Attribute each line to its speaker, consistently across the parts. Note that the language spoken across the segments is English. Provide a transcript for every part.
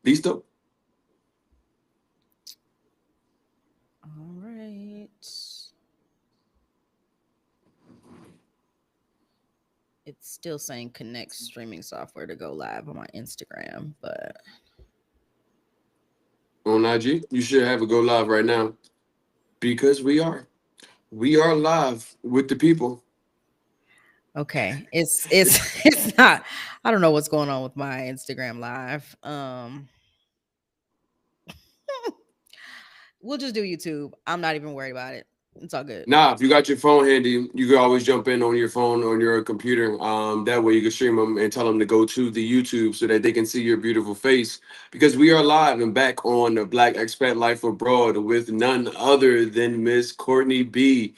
Speaker 1: Listo?
Speaker 2: All right. It's still saying connect streaming software to go live on my Instagram, but
Speaker 1: On IG, you should have it go live right now because we are live with the people.
Speaker 2: okay. It's it's not. I don't know what's going on with my Instagram live. We'll just do YouTube. I'm not even worried about it. It's all good.
Speaker 1: Nah, if you got your phone handy, you can always jump in on your phone on your computer. That way you can stream them and tell them to go to the YouTube so that they can see your beautiful face. Because we are live and back on the Black Expat Life Abroad with none other than Miss Courtney B.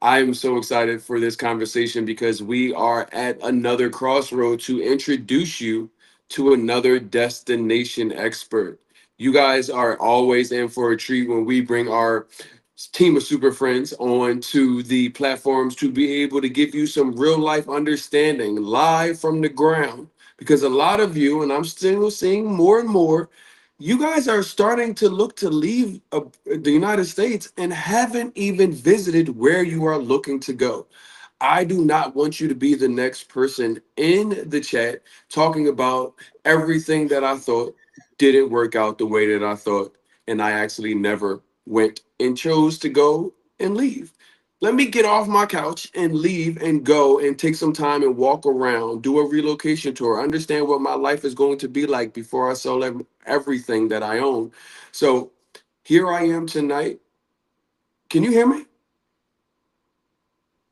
Speaker 1: I am so excited for this conversation because we are at another crossroad to introduce you to another destination expert. You guys are always in for a treat when we bring our team of super friends on to the platforms to be able to give you some real life understanding live from the ground. Because a lot of you, and I'm still seeing more and more, you guys are starting to look to leave the United States and haven't even visited where you are looking to go. I do not want you to be the next person in the chat talking about everything that I thought didn't work out the way that I thought, and I actually never went and chose to go and leave. Let me get off my couch and leave and go and take some time and walk around, do a relocation tour, understand what my life is going to be like before I sell everything that I own. So here I am tonight. Can you hear me?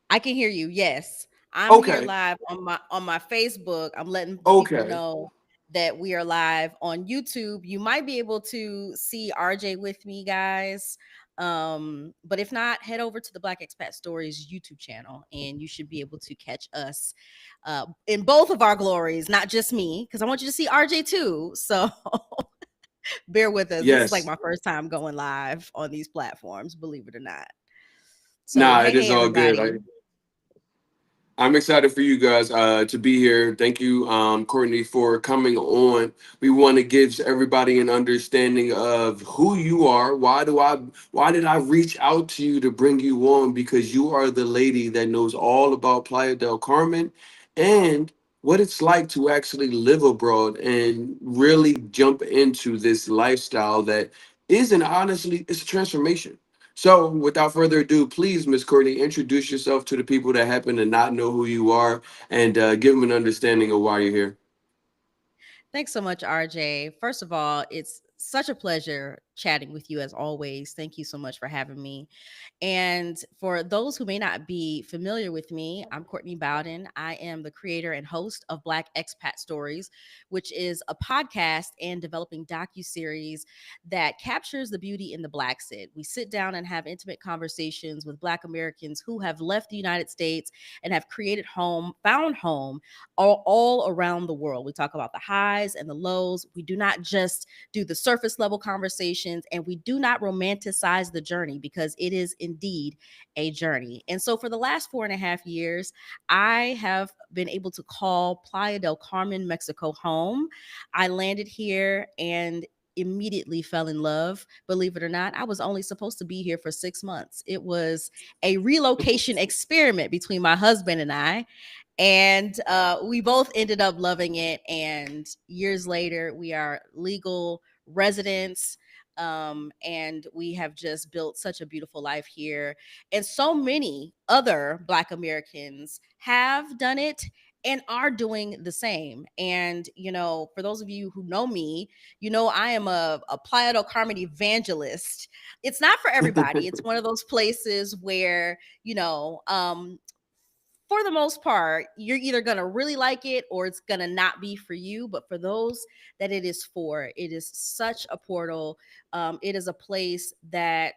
Speaker 2: I can hear you. Yes. I'm here
Speaker 1: Okay.
Speaker 2: live on my Facebook. I'm letting people
Speaker 1: Okay.
Speaker 2: know that we are live on YouTube. You might be able to see RJ with me, guys. But if not, head over to the Black Expat Stories YouTube channel and you should be able to catch us in both of our glories, not just me, because I want you to see RJ too. So bear with us. This is like
Speaker 1: Yes.
Speaker 2: my first time going live on these platforms, believe it or not. So
Speaker 1: Nah, it is
Speaker 2: hey
Speaker 1: all good.
Speaker 2: everybody.
Speaker 1: I'm excited for you guys to be here. Thank you, Courtney, for coming on. We want to give everybody an understanding of who you are. Why did I reach out to you to bring you on? Because you are the lady that knows all about Playa del Carmen and what it's like to actually live abroad and really jump into this lifestyle that isn't honestly, it's a transformation. So, without further ado, please, Miss Courtney, introduce yourself to the people that happen to not know who you are and give them an understanding of why you're here.
Speaker 2: Thanks so much, RJ. First of all, it's such a pleasure chatting with you as always. Thank you so much for having me. And for those who may not be familiar with me, I'm Courtney Bowden. I am the creator and host of Black Expat Stories, which is a podcast and developing docu-series that captures the beauty in the Black Sit. We sit down and have intimate conversations with Black Americans who have left the United States and have created home, found home all around the world. We talk about the highs and the lows. We do not just do the surface level conversations, and we do not romanticize the journey because it is indeed a journey. And so for the last 4.5 years, I have been able to call Playa del Carmen, Mexico home. I landed here and immediately fell in love. Believe it or not, I was only supposed to be here for 6 months. It was a relocation experiment between my husband and I, and we both ended up loving it. And years later, we are legal residents, and we have just built such a beautiful life here. And so many other Black Americans have done it and are doing the same. And for those of you who know me, I am a Playa del Carmen evangelist. It's not for everybody. It's one of those places where for the most part, you're either going to really like it or it's going to not be for you. But for those that it is for, it is such a portal. It is a place that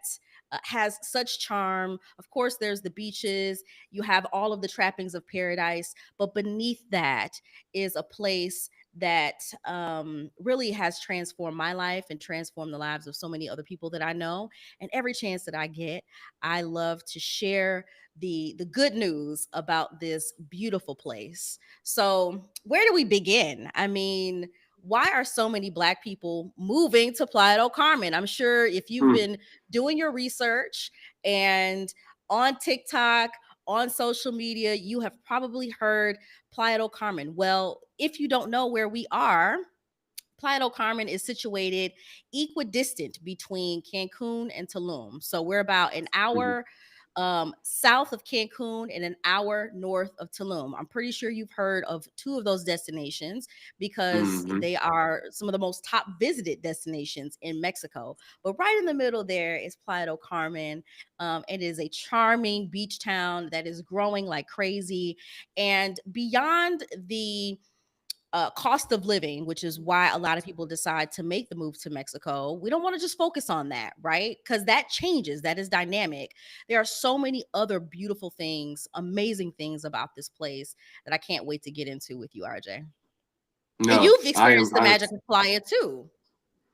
Speaker 2: has such charm. Of course, there's the beaches, you have all of the trappings of paradise, but beneath that is a place that really has transformed my life and transformed the lives of so many other people that I know. And every chance that I get, I love to share the good news about this beautiful place. So, where do we begin? I mean, why are so many Black people moving to Playa del Carmen? I'm sure if you've
Speaker 1: Mm,
Speaker 2: been doing your research and on TikTok, on social media, you have probably heard Playa del Carmen. Well, if you don't know where we are, Playa del Carmen is situated equidistant between Cancun and Tulum. So we're about an
Speaker 1: mhm,
Speaker 2: hour south of Cancun and an hour north of Tulum. I'm pretty sure you've heard of two of those destinations because
Speaker 1: mhm.
Speaker 2: they are some of the most top visited destinations in Mexico. But right in the middle there is Playa del Carmen. It is a charming beach town that is growing like crazy. And beyond the cost of living, which is why a lot of people decide to make the move to Mexico. We don't want to just focus on that, right? Because that changes, that is dynamic. There are so many other beautiful things, amazing things about this place that I can't wait to get into with you, RJ. And
Speaker 1: No,
Speaker 2: you've
Speaker 1: I am.
Speaker 2: experienced the magic of Playa too.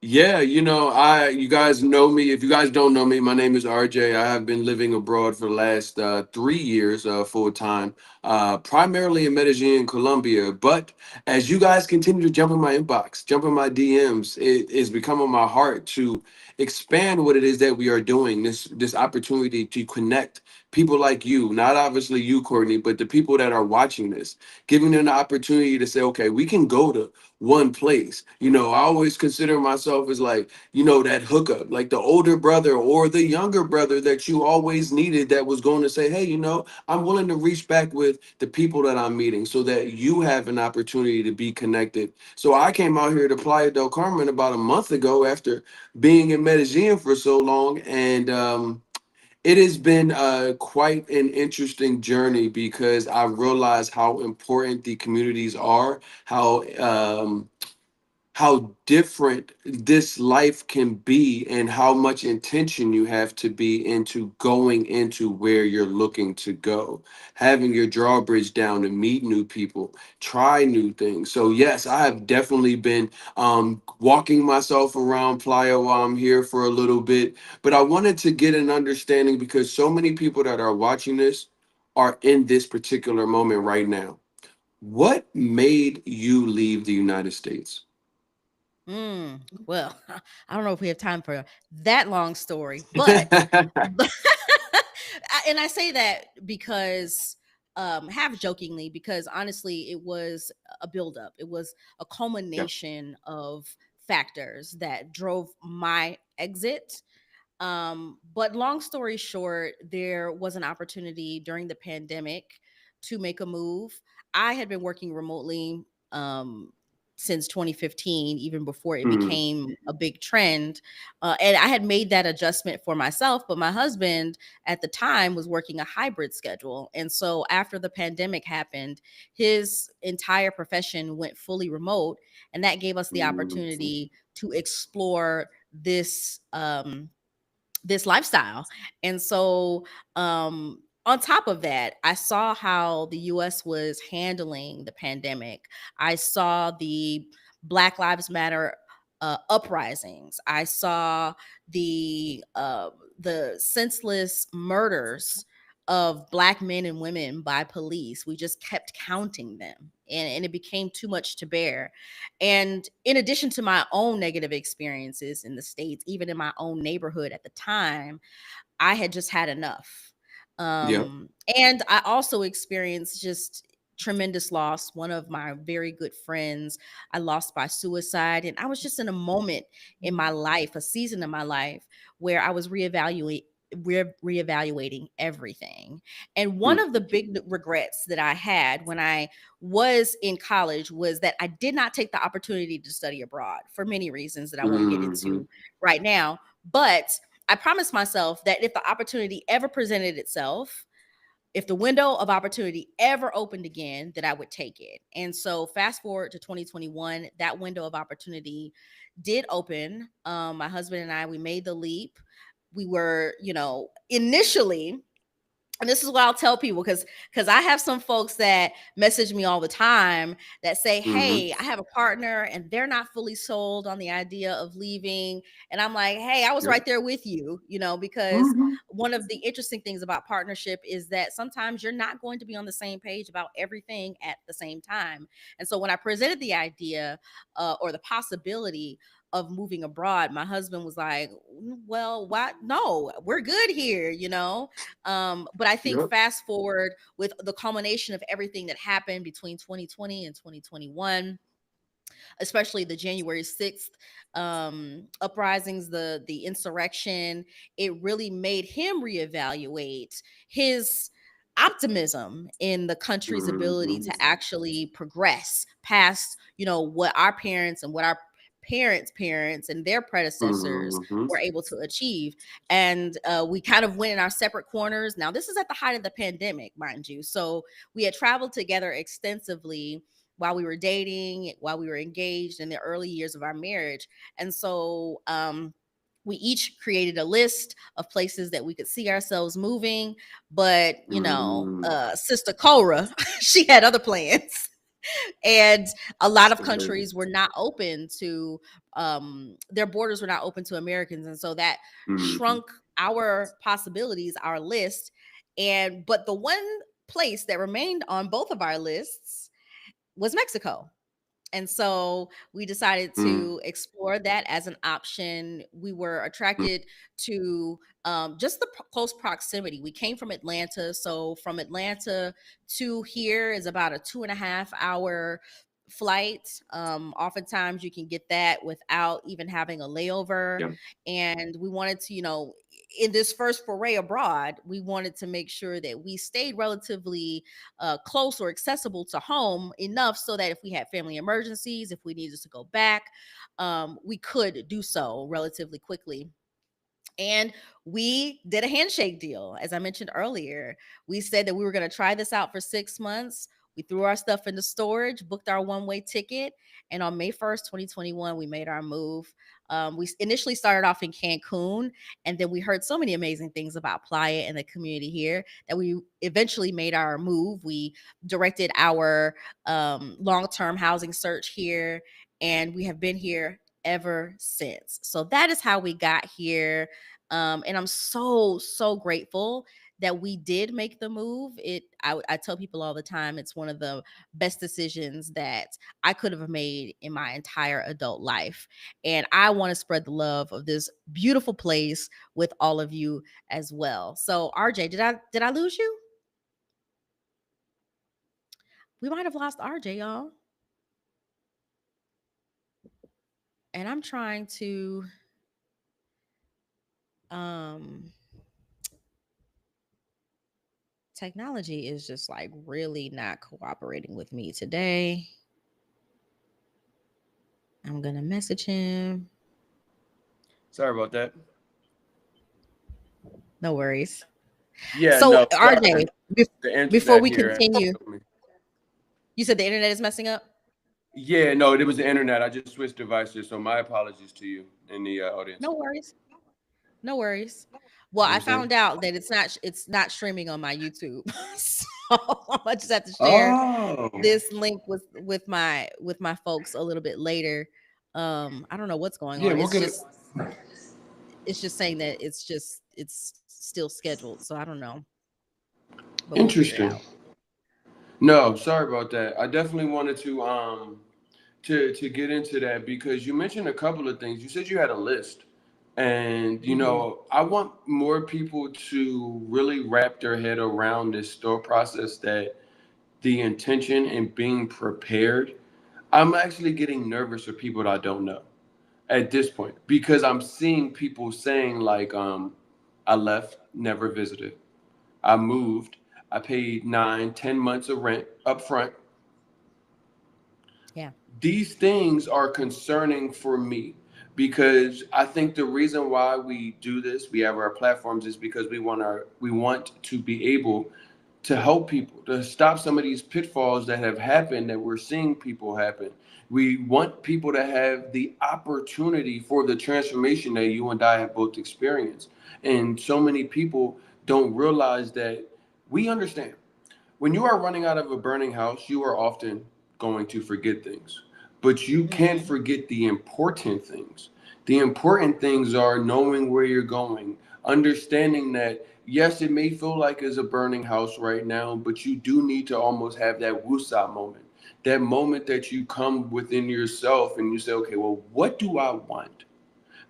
Speaker 1: Yeah, you guys know me. If you guys don't know me, my name is RJ. I have been living abroad for the last 3 years, full time, primarily in Medellin, Colombia. But as you guys continue to jump in my inbox, jump in my DMs, it is becoming my heart to expand what it is that we are doing. This opportunity to connect people like you, not obviously you, Courtney, but the people that are watching this, giving them the opportunity to say, okay, we can go to one place. I always consider myself as like, that hookup, like the older brother or the younger brother that you always needed that was going to say, hey, I'm willing to reach back with the people that I'm meeting so that you have an opportunity to be connected. So I came out here to Playa del Carmen about a month ago after being in Medellin for so long. And, it has been quite an interesting journey because I realized how important the communities are, how different this life can be and how much intention you have to be into going into where you're looking to go, having your drawbridge down to meet new people, try new things. So yes, I have definitely been walking myself around Playa while I'm here for a little bit, but I wanted to get an understanding because so many people that are watching this are in this particular moment right now. What made you leave the United States?
Speaker 2: Well, I don't know if we have time for that long story, but and I say that because half jokingly, because honestly it was a buildup. It was a
Speaker 1: Yeah.
Speaker 2: culmination of factors that drove my exit. But long story short, there was an opportunity during the pandemic to make a move. I had been working remotely since 2015, even before it
Speaker 1: Mm,
Speaker 2: became a big trend. And I had made that adjustment for myself, but my husband at the time was working a hybrid schedule. And so after the pandemic happened, his entire profession went fully remote. And that gave us the
Speaker 1: mm,
Speaker 2: opportunity to explore this lifestyle. And so, on top of that, I saw how the US was handling the pandemic. I saw the Black Lives Matter uprisings. I saw the senseless murders of Black men and women by police. We just kept counting them, and it became too much to bear. And in addition to my own negative experiences in the States, even in my own neighborhood at the time, I had just had enough.
Speaker 1: yeah.
Speaker 2: And I also experienced just tremendous loss. One of my very good friends I lost by suicide. And I was just in a moment in my life, a season in my life, where I was reevaluating everything. And one
Speaker 1: Mm,
Speaker 2: of the big regrets that I had when I was in college was that I did not take the opportunity to study abroad for many reasons that I won't get
Speaker 1: mhm,
Speaker 2: into right now. But I promised myself that if the opportunity ever presented itself, if the window of opportunity ever opened again, that I would take it. And so, fast forward to 2021, that window of opportunity did open. My husband and I, we made the leap. We were, initially and this is what I'll tell people, because I have some folks that message me all the time that say,
Speaker 1: Mm-hmm.
Speaker 2: "Hey, I have a partner and they're not fully sold on the idea of leaving." And I'm like, "Hey, I was
Speaker 1: Yep.
Speaker 2: right there with you, because
Speaker 1: Mm-hmm.
Speaker 2: one of the interesting things about partnership is that sometimes you're not going to be on the same page about everything at the same time." And so when I presented the idea, or the possibility of moving abroad, my husband was like, "Well, why? No, we're good here, But I think
Speaker 1: Yep.
Speaker 2: fast forward with the culmination of everything that happened between 2020 and 2021, especially the January 6th uprisings, the insurrection, it really made him reevaluate his optimism in the country's ability
Speaker 1: Mm-hmm.
Speaker 2: to actually progress past, what our parents and what our parents and their predecessors
Speaker 1: Mm-hmm.
Speaker 2: were able to achieve. And we kind of went in our separate corners. Now, this is at the height of the pandemic, mind you. So we had traveled together extensively while we were dating, while we were engaged in the early years of our marriage. And so we each created a list of places that we could see ourselves moving. But,
Speaker 1: Mm-hmm.
Speaker 2: Sister Cora, she had other plans. And a lot of
Speaker 1: Amazing.
Speaker 2: countries were not open to, their borders were not open to Americans. And so that
Speaker 1: Mm-hmm.
Speaker 2: shrunk our possibilities, our list. But the one place that remained on both of our lists was Mexico. And so we decided to explore that as an option. We were attracted to just the close proximity. We came from Atlanta. So from Atlanta to here is about a 2.5 hour flight. Oftentimes you can get that without even having a layover.
Speaker 1: Yep.
Speaker 2: And we wanted to, in this first foray abroad, we wanted to make sure that we stayed relatively close or accessible to home enough so that if we had family emergencies, if we needed to go back, we could do so relatively quickly. And we did a handshake deal. As I mentioned earlier, we said that we were going to try this out for 6 months. We threw our stuff into storage, booked our one-way ticket, and on May 1st, 2021, we made our move. We initially started off in Cancun, and then we heard so many amazing things about Playa and the community here that we eventually made our move. We directed our long-term housing search here, and we have been here ever since. So that is how we got here. And I'm so grateful that we did make the move. I tell people all the time, it's one of the best decisions that I could have made in my entire adult life. And I want to spread the love of this beautiful place with all of you as well. So RJ, did I lose you? We might have lost RJ, y'all. And I'm trying to um technology is just like really not cooperating with me today. I'm gonna message him.
Speaker 1: Sorry about that.
Speaker 2: No worries.
Speaker 1: Yeah,
Speaker 2: So
Speaker 1: no,
Speaker 2: RJ,
Speaker 1: sorry. The
Speaker 2: before
Speaker 1: internet
Speaker 2: we
Speaker 1: here
Speaker 2: continue,
Speaker 1: killed me.
Speaker 2: you said the internet is messing up.
Speaker 1: Yeah, no, it was the internet. I just switched devices, so my apologies to you in the audience.
Speaker 2: No worries. No worries.
Speaker 1: You
Speaker 2: Well,
Speaker 1: know what
Speaker 2: I
Speaker 1: I'm saying?
Speaker 2: found out that it's not streaming on my YouTube. So I just have to share
Speaker 1: Oh.
Speaker 2: this link with my folks a little bit later. I don't know what's going
Speaker 1: Yeah,
Speaker 2: on.
Speaker 1: we'll
Speaker 2: It's
Speaker 1: get it.
Speaker 2: just saying that it's still scheduled. So I don't know, but we'll figure it
Speaker 1: Interesting.
Speaker 2: out.
Speaker 1: No, sorry about that. I definitely wanted to get into that because you mentioned a couple of things. You said you had a list. And
Speaker 2: Mhm.
Speaker 1: I want more people to really wrap their head around this thought process that the intention and being prepared. I'm actually getting nervous for people that I don't know at this point because I'm seeing people saying like I left, never visited. I moved, I paid 9, 10 months of rent up front.
Speaker 2: Yeah.
Speaker 1: These things are concerning for me because I think the reason why we do this, we have our platforms, is because we want to be able to help people to stop some of these pitfalls that have happened that we're seeing people happen. We want people to have the opportunity for the transformation that you and I have both experienced. And so many people don't realize that We understand. When you are running out of a burning house, you are often going to forget things, but you can't
Speaker 2: Mm-hmm.
Speaker 1: forget the important things. The important things are knowing where you're going, understanding that yes, it may feel like it's a burning house right now, but you do need to almost have that wusa moment, that moment that you come within yourself and you say, okay, well, what do I want?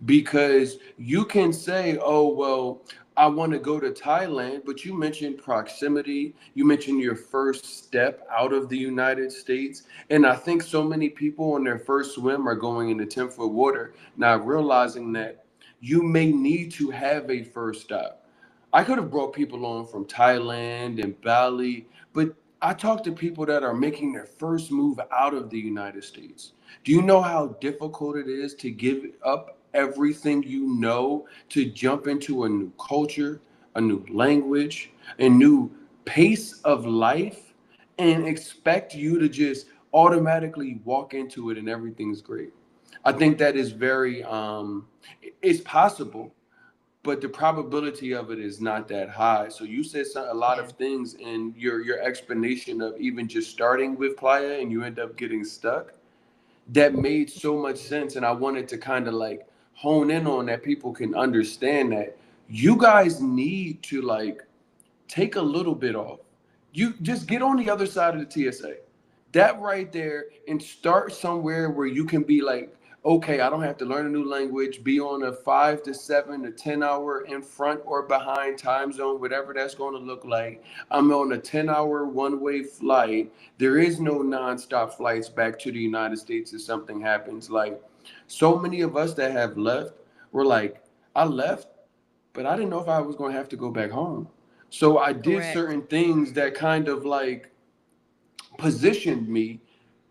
Speaker 1: Because you can say, oh, well, I want to go to Thailand, but you mentioned proximity. You mentioned your first step out of the United States. And I think so many people on their first swim are going into 10-foot water, not realizing that you may need to have a first stop. I could have brought people on from Thailand and Bali, but I talk to people that are making their first move out of the United States. Do you know how difficult it is to give up everything you know to jump into a new culture, a new language, a new pace of life, and expect you to just automatically walk into it and everything's great? I think that is very, it's possible, but the probability of it is not that high. So you said a lot
Speaker 2: Yeah.
Speaker 1: of things in your explanation of even just starting with Playa and you end up getting stuck. That made so much sense, and I wanted to kind of like hone in on that people can understand that you guys need to like take a little bit off. You just get on the other side of the TSA. That right there, and start somewhere where you can be like, okay, I don't have to learn a new language, be on a 5 to 7 to 10 hour in front or behind time zone, whatever that's going to look like. I'm on a 10-hour one-way flight. There is no nonstop flights back to the United States if something happens. Like so many of us that have left, we're like, I left, but I didn't know if I was going to have to go back home. So I did
Speaker 2: Correct.
Speaker 1: certain things that kind of like positioned me,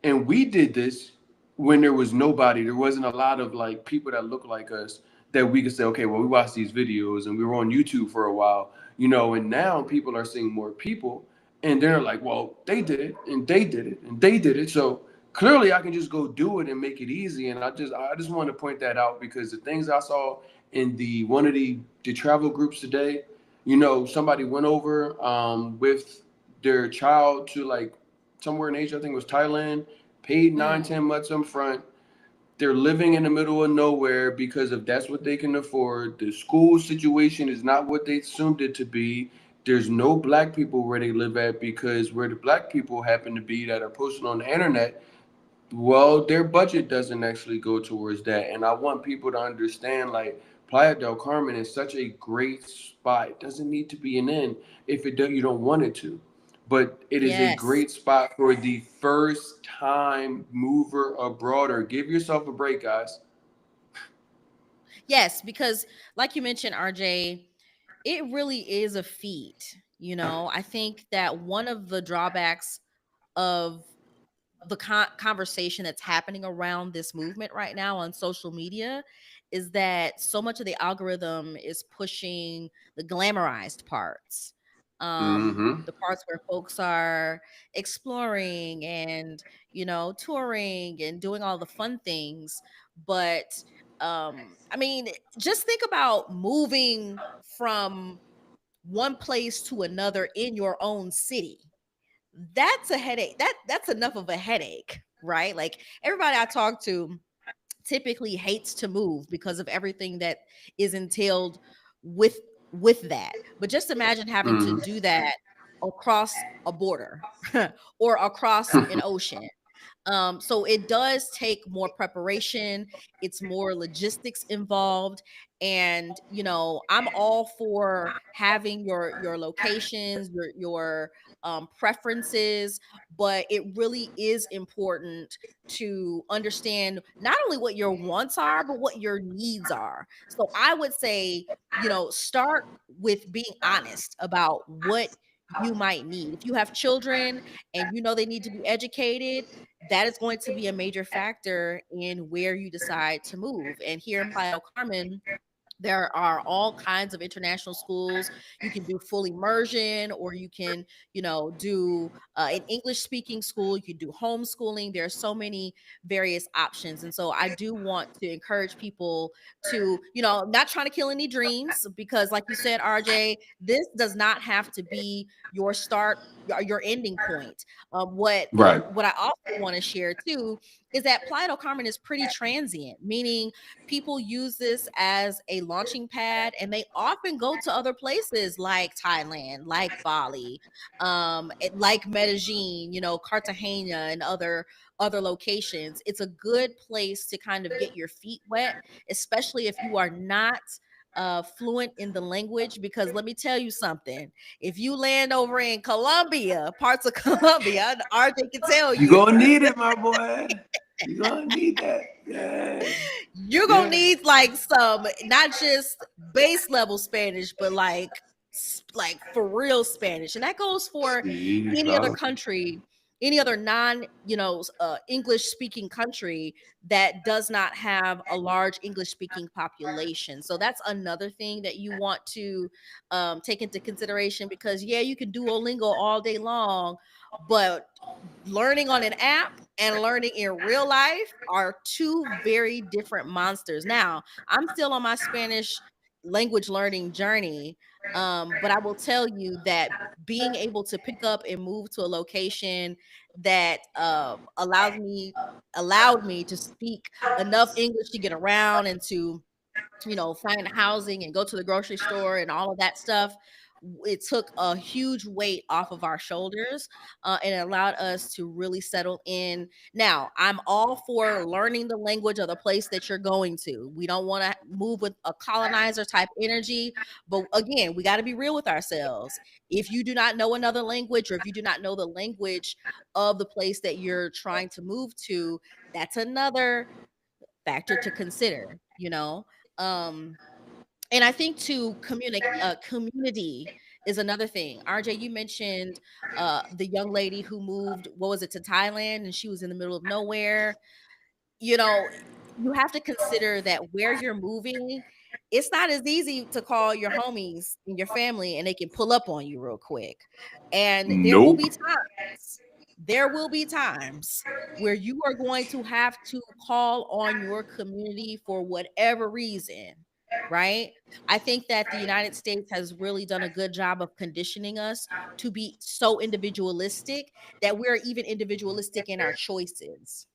Speaker 1: and we did this when there was nobody. There wasn't a lot of like people that look like us that we could say, okay, well, we watched these videos and we were on YouTube for a while, you know. And now people are seeing more people, and they're like, well, they did it, and they did it, and they did it. So clearly, I can just go do it and make it easy. And I just want to point that out because the things I saw in the one of the travel groups today, you know, somebody went over with their child to like somewhere in Asia, I think it was Thailand, paid nine,
Speaker 2: Mm.
Speaker 1: 10 months up front. They're living in the middle of nowhere because of that's what they can afford. The school situation is not what they assumed it to be. There's no black people where they live at because where the black people happen to be that are posted on the internet, well, their budget doesn't actually go towards that. And I want people to understand like Playa del Carmen is such a great spot. It doesn't need to be an inn if you don't want it to. But it is a
Speaker 2: Yes.
Speaker 1: great spot for the first time mover abroad. Or give yourself a break, guys.
Speaker 2: Yes, because like you mentioned, RJ, it really is a feat. I think that one of the drawbacks of the conversation that's happening around this movement right now on social media is that so much of the algorithm is pushing the glamorized parts,
Speaker 1: Mm-hmm.
Speaker 2: the parts where folks are exploring and touring and doing all the fun things. But I mean, just think about moving from one place to another in your own city. That's a headache. That's enough of a headache, right? Like, everybody I talk to typically hates to move because of everything that is entailed with that. But just imagine having to
Speaker 1: Mm-hmm.
Speaker 2: do that across a border or across an ocean. So it does take more preparation. It's more logistics involved, and I'm all for having your locations, your preferences, but it really is important to understand not only what your wants are, but what your needs are. So I would say, start with being honest about what you might need. If you have children and they need to be educated, that is going to be a major factor in where you decide to move. And here in Playa del Carmen, There are all kinds of international schools. You can do full immersion, or you can, do an English speaking school. You can do homeschooling. There are so many various options. And so I do want to encourage people to, not trying to kill any dreams, because like you said, RJ, this does not have to be your start, your ending point.
Speaker 1: Right.
Speaker 2: What I also want to share too is that Playa del Carmen is pretty transient, meaning people use this as a launching pad, and they often go to other places like Thailand, like Bali, like Medellin, Cartagena, and other locations. It's a good place to kind of get your feet wet, especially if you are not fluent in the language, because let me tell you something. If you land over in Colombia, parts of Colombia, RJ can tell
Speaker 1: You
Speaker 2: you,
Speaker 1: gonna need it, my boy. You gonna need that. Yeah.
Speaker 2: you're gonna
Speaker 1: Yeah.
Speaker 2: need like some, not just base level Spanish, but like for real Spanish. And that goes for
Speaker 1: See,
Speaker 2: any other
Speaker 1: claro.
Speaker 2: country, any other non, English speaking country that does not have a large English speaking population. So that's another thing that you want to take into consideration, because yeah, you can Duolingo all day long, but learning on an app and learning in real life are two very different monsters. Now, I'm still on my Spanish language learning journey, but I will tell you that being able to pick up and move to a location that allowed me to speak enough English to get around and to, find housing and go to the grocery store and all of that stuff. It took a huge weight off of our shoulders, and it allowed us to really settle in. Now, I'm all for learning the language of the place that you're going to. We don't want to move with a colonizer type energy, but again, we got to be real with ourselves. If you do not know another language, or if you do not know the language of the place that you're trying to move to, that's another factor to consider, um and I think to community is another thing. RJ, you mentioned the young lady who moved, what was it, to Thailand, and she was in the middle of nowhere. You know, you have to consider that where you're moving, it's not as easy to call your homies and your family and they can pull up on you real quick. And
Speaker 1: Nope.
Speaker 2: there will be times where you are going to have to call on your community for whatever reason, right? I think that the United States has really done a good job of conditioning us to be so individualistic that we're even individualistic in our choices,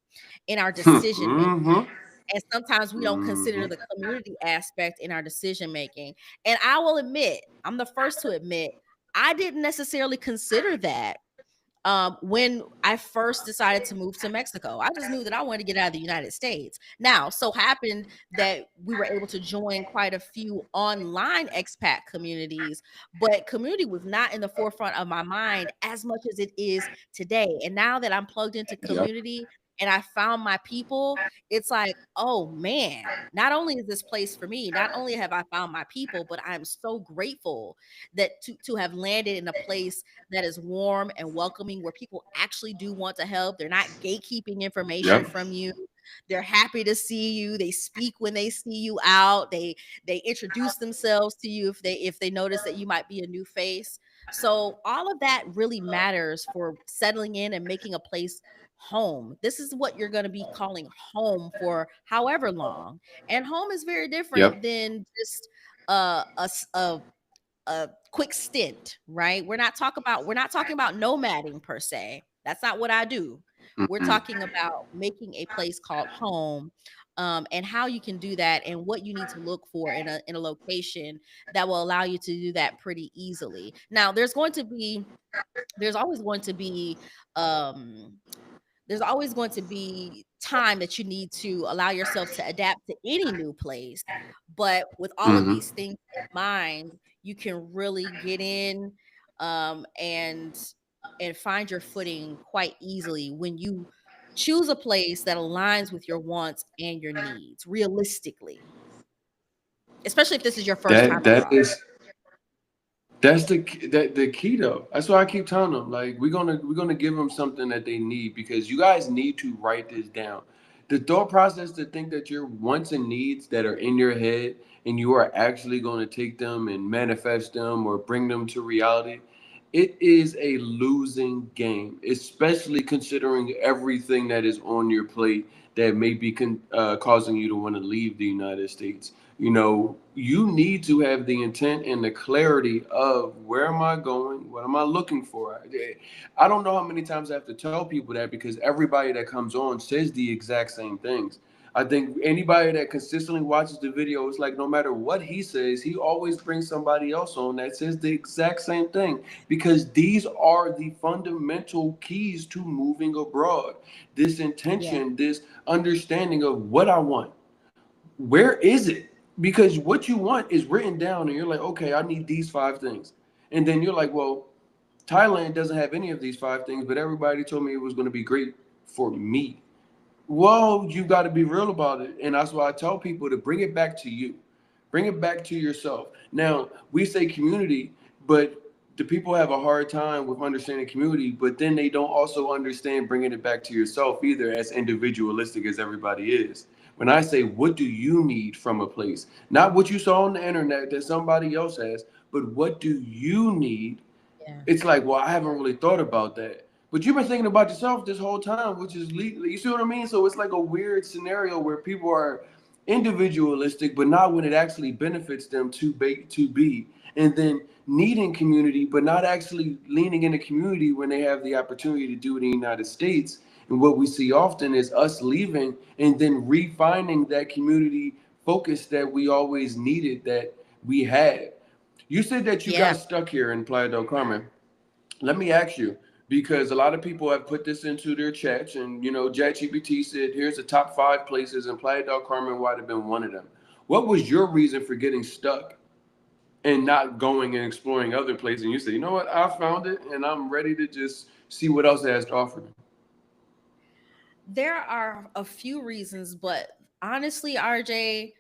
Speaker 2: in our decision making.
Speaker 1: Mm-hmm.
Speaker 2: And sometimes we don't consider
Speaker 1: Mm-hmm.
Speaker 2: the community aspect in our decision making. And I will admit, I'm the first to admit, I didn't necessarily consider that when I first decided to move to Mexico. I just knew that I wanted to get out of the United States. Now, so happened that we were able to join quite a few online expat communities, but community was not in the forefront of my mind as much as it is today. And now that I'm plugged into
Speaker 1: Yep.
Speaker 2: community and I found my people, it's like, oh man, not only is this place for me, not only have I found my people, but I'm so grateful that to have landed in a place that is warm and welcoming, where people actually do want to help. They're not gatekeeping information
Speaker 1: Yep.
Speaker 2: from you. They're happy to see you. They speak when they see you out. They introduce themselves to you if they notice that you might be a new face. So all of that really matters for settling in and making a place home. This is what you're going to be calling home for however long. And home is very different
Speaker 1: Yep.
Speaker 2: than just a quick stint, right? We're not talking about nomading per se. That's not what I do. We're
Speaker 1: Mm-hmm.
Speaker 2: talking about making a place called home, and how you can do that, and what you need to look for in a location that will allow you to do that pretty easily. Now, there's always going to be um there's always going to be time that you need to allow yourself to adapt to any new place. But with all of
Speaker 1: Mm-hmm.
Speaker 2: these things in mind, you can really get in, and find your footing quite easily when you choose a place that aligns with your wants and your needs realistically, especially if this is your first
Speaker 1: That
Speaker 2: time
Speaker 1: that
Speaker 2: abroad.
Speaker 1: is the key though. That's why I keep telling them, like, we're gonna give them something that they need, because you guys need to write this down. The thought process to think that your wants and needs that are in your head and you are actually going to take them and manifest them or bring them to reality, it is a losing game, especially considering everything that is on your plate that may be causing you to want to leave the United States. You know, you need to have the intent and the clarity of where am I going? What am I looking for? I don't know how many times I have to tell people that because everybody that comes on says the exact same things. I think anybody that consistently watches the video, it's like no matter what he says, he always brings somebody else on that says the exact same thing because these are the fundamental keys to moving abroad. This
Speaker 2: Yeah.
Speaker 1: intention, this understanding of what I want. Where is it? Because what you want is written down and you're like, okay, I need these five things. And then you're like, well, Thailand doesn't have any of these five things, but everybody told me it was going to be great for me. Well, you got to be real about it. And that's why I tell people to bring it back to you, bring it back to yourself. Now, we say community, but the people have a hard time with understanding community, but then they don't also understand bringing it back to yourself either, as individualistic as everybody is. When I say, what do you need from a place? Not what you saw on the internet that somebody else has, but what do you need?
Speaker 2: Yeah.
Speaker 1: It's like, well, I haven't really thought about that. But you've been thinking about yourself this whole time, which is legal. You see what I mean? So it's like a weird scenario where people are individualistic, but not when it actually benefits them to be, and then needing community, but not actually leaning into community when they have the opportunity to do it in the United States. And what we see often is us leaving and then refining that community focus that we always needed that we had. You said that you got
Speaker 2: Yeah.
Speaker 1: stuck here in Playa del Carmen. Let me ask you, because a lot of people have put this into their chats, and ChatGPT said, "Here's the top 5 places, and Playa del Carmen might have been one of them." What was your reason for getting stuck and not going and exploring other places? And you said, "You know what? I found it, and I'm ready to just see what else it has to offer me."
Speaker 2: There are a few reasons, but honestly, RJ,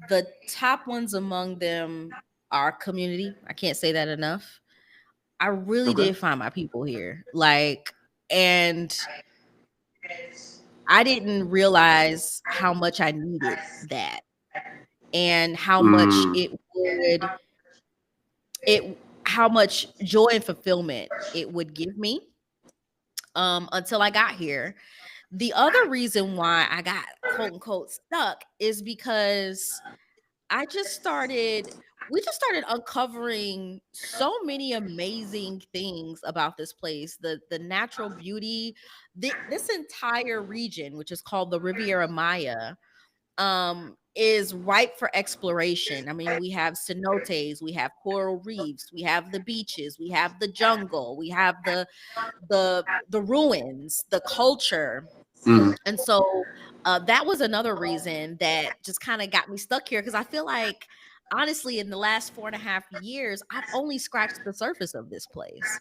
Speaker 2: the top ones among them are community. I can't say that enough. I really
Speaker 1: Okay.
Speaker 2: did find my people here. Like, and I didn't realize how much I needed that and how much
Speaker 1: Mm.
Speaker 2: it how much joy and fulfillment it would give me until I got here. The other reason why I got quote unquote stuck is because I just started we just started uncovering so many amazing things about this place. The natural beauty, this entire region, which is called the Riviera Maya, is ripe for exploration. I mean, we have cenotes, we have coral reefs, we have the beaches, we have the jungle, we have the ruins, the culture.
Speaker 1: Mm.
Speaker 2: And so that was another reason that just kind of got me stuck here, because I feel like honestly in the last 4.5 years I've only scratched the surface of this place,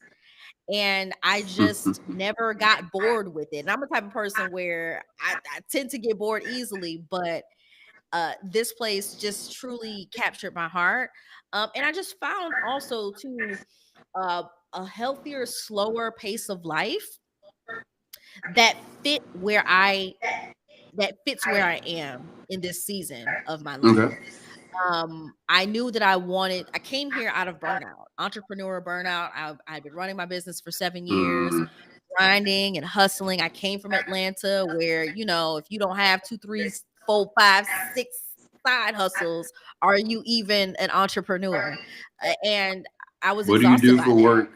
Speaker 2: and I just never got bored with it. And I'm the type of person where I tend to get bored easily, but this place just truly captured my heart. And I just found also too uh, a healthier, slower pace of life that fit where I that fits where I am in this season of my life.
Speaker 1: Okay.
Speaker 2: I knew that I came here out of burnout, entrepreneur burnout. I've been running my business for 7 years,
Speaker 1: Mm.
Speaker 2: grinding and hustling. I came from Atlanta where, if you don't have two, three, four, five, six side hustles, are you even an entrepreneur? And I was
Speaker 1: What do you
Speaker 2: exhausted
Speaker 1: do
Speaker 2: by
Speaker 1: for
Speaker 2: that.
Speaker 1: work?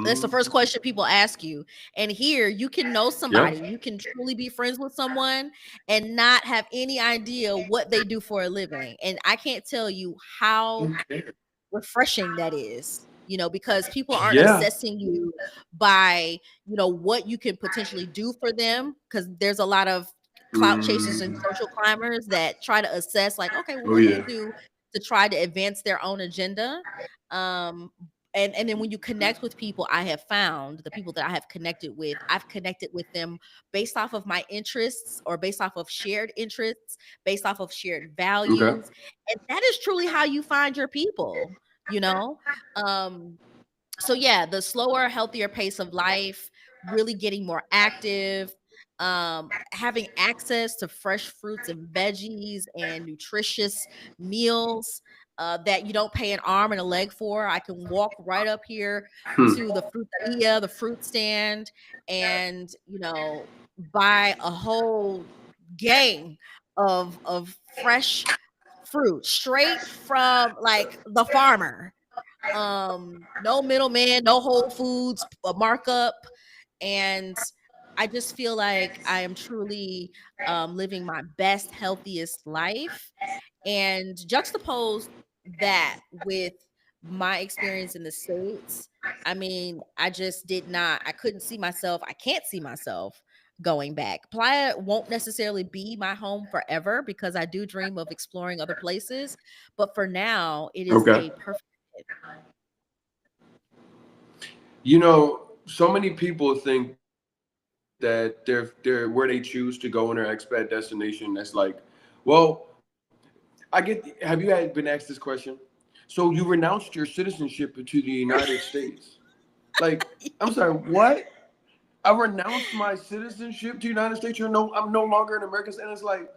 Speaker 2: That's the
Speaker 1: Mm.
Speaker 2: first question people ask you. And here you can know
Speaker 1: Yep.
Speaker 2: somebody, you can truly be friends with someone and not have any idea what they do for a living. And I can't tell you how
Speaker 1: Okay.
Speaker 2: refreshing that is, because people aren't
Speaker 1: Yeah.
Speaker 2: assessing you by, what you can potentially do for them. Because there's a lot of clout chasers and
Speaker 1: Mm.
Speaker 2: social climbers that try to assess, like, okay, well,
Speaker 1: Oh
Speaker 2: what do you
Speaker 1: yeah.
Speaker 2: do to try to advance their own agenda? Um, and then when you connect with people, I have found the people that I have connected with, I've connected with them based off of my interests or based off of shared interests, based off of shared
Speaker 1: Okay.
Speaker 2: values. And that is truly how you find your people, you know? Um, so yeah, the slower, healthier pace of life, really getting more active, having access to fresh fruits and veggies and nutritious meals that you don't pay an arm and a leg for. I can walk right up here to the fruteria, the fruit stand, and buy a whole gang of fresh fruit straight from like the farmer. No middleman, no Whole Foods markup, and I just feel like I am truly living my best, healthiest life. And juxtapose that with my experience in the States, I mean, I couldn't see myself, I can't see myself going back. Playa won't necessarily be my home forever because I do dream of exploring other places. But for now, it is
Speaker 1: Okay.
Speaker 2: a perfect fit.
Speaker 1: So many people think that they're where they choose to go on their expat destination. That's like, well, I get. Have you had been asked this question? So you renounced your citizenship to the United States? Like, I'm sorry, what? I renounced my citizenship to the United States. I'm no longer an American, and it's like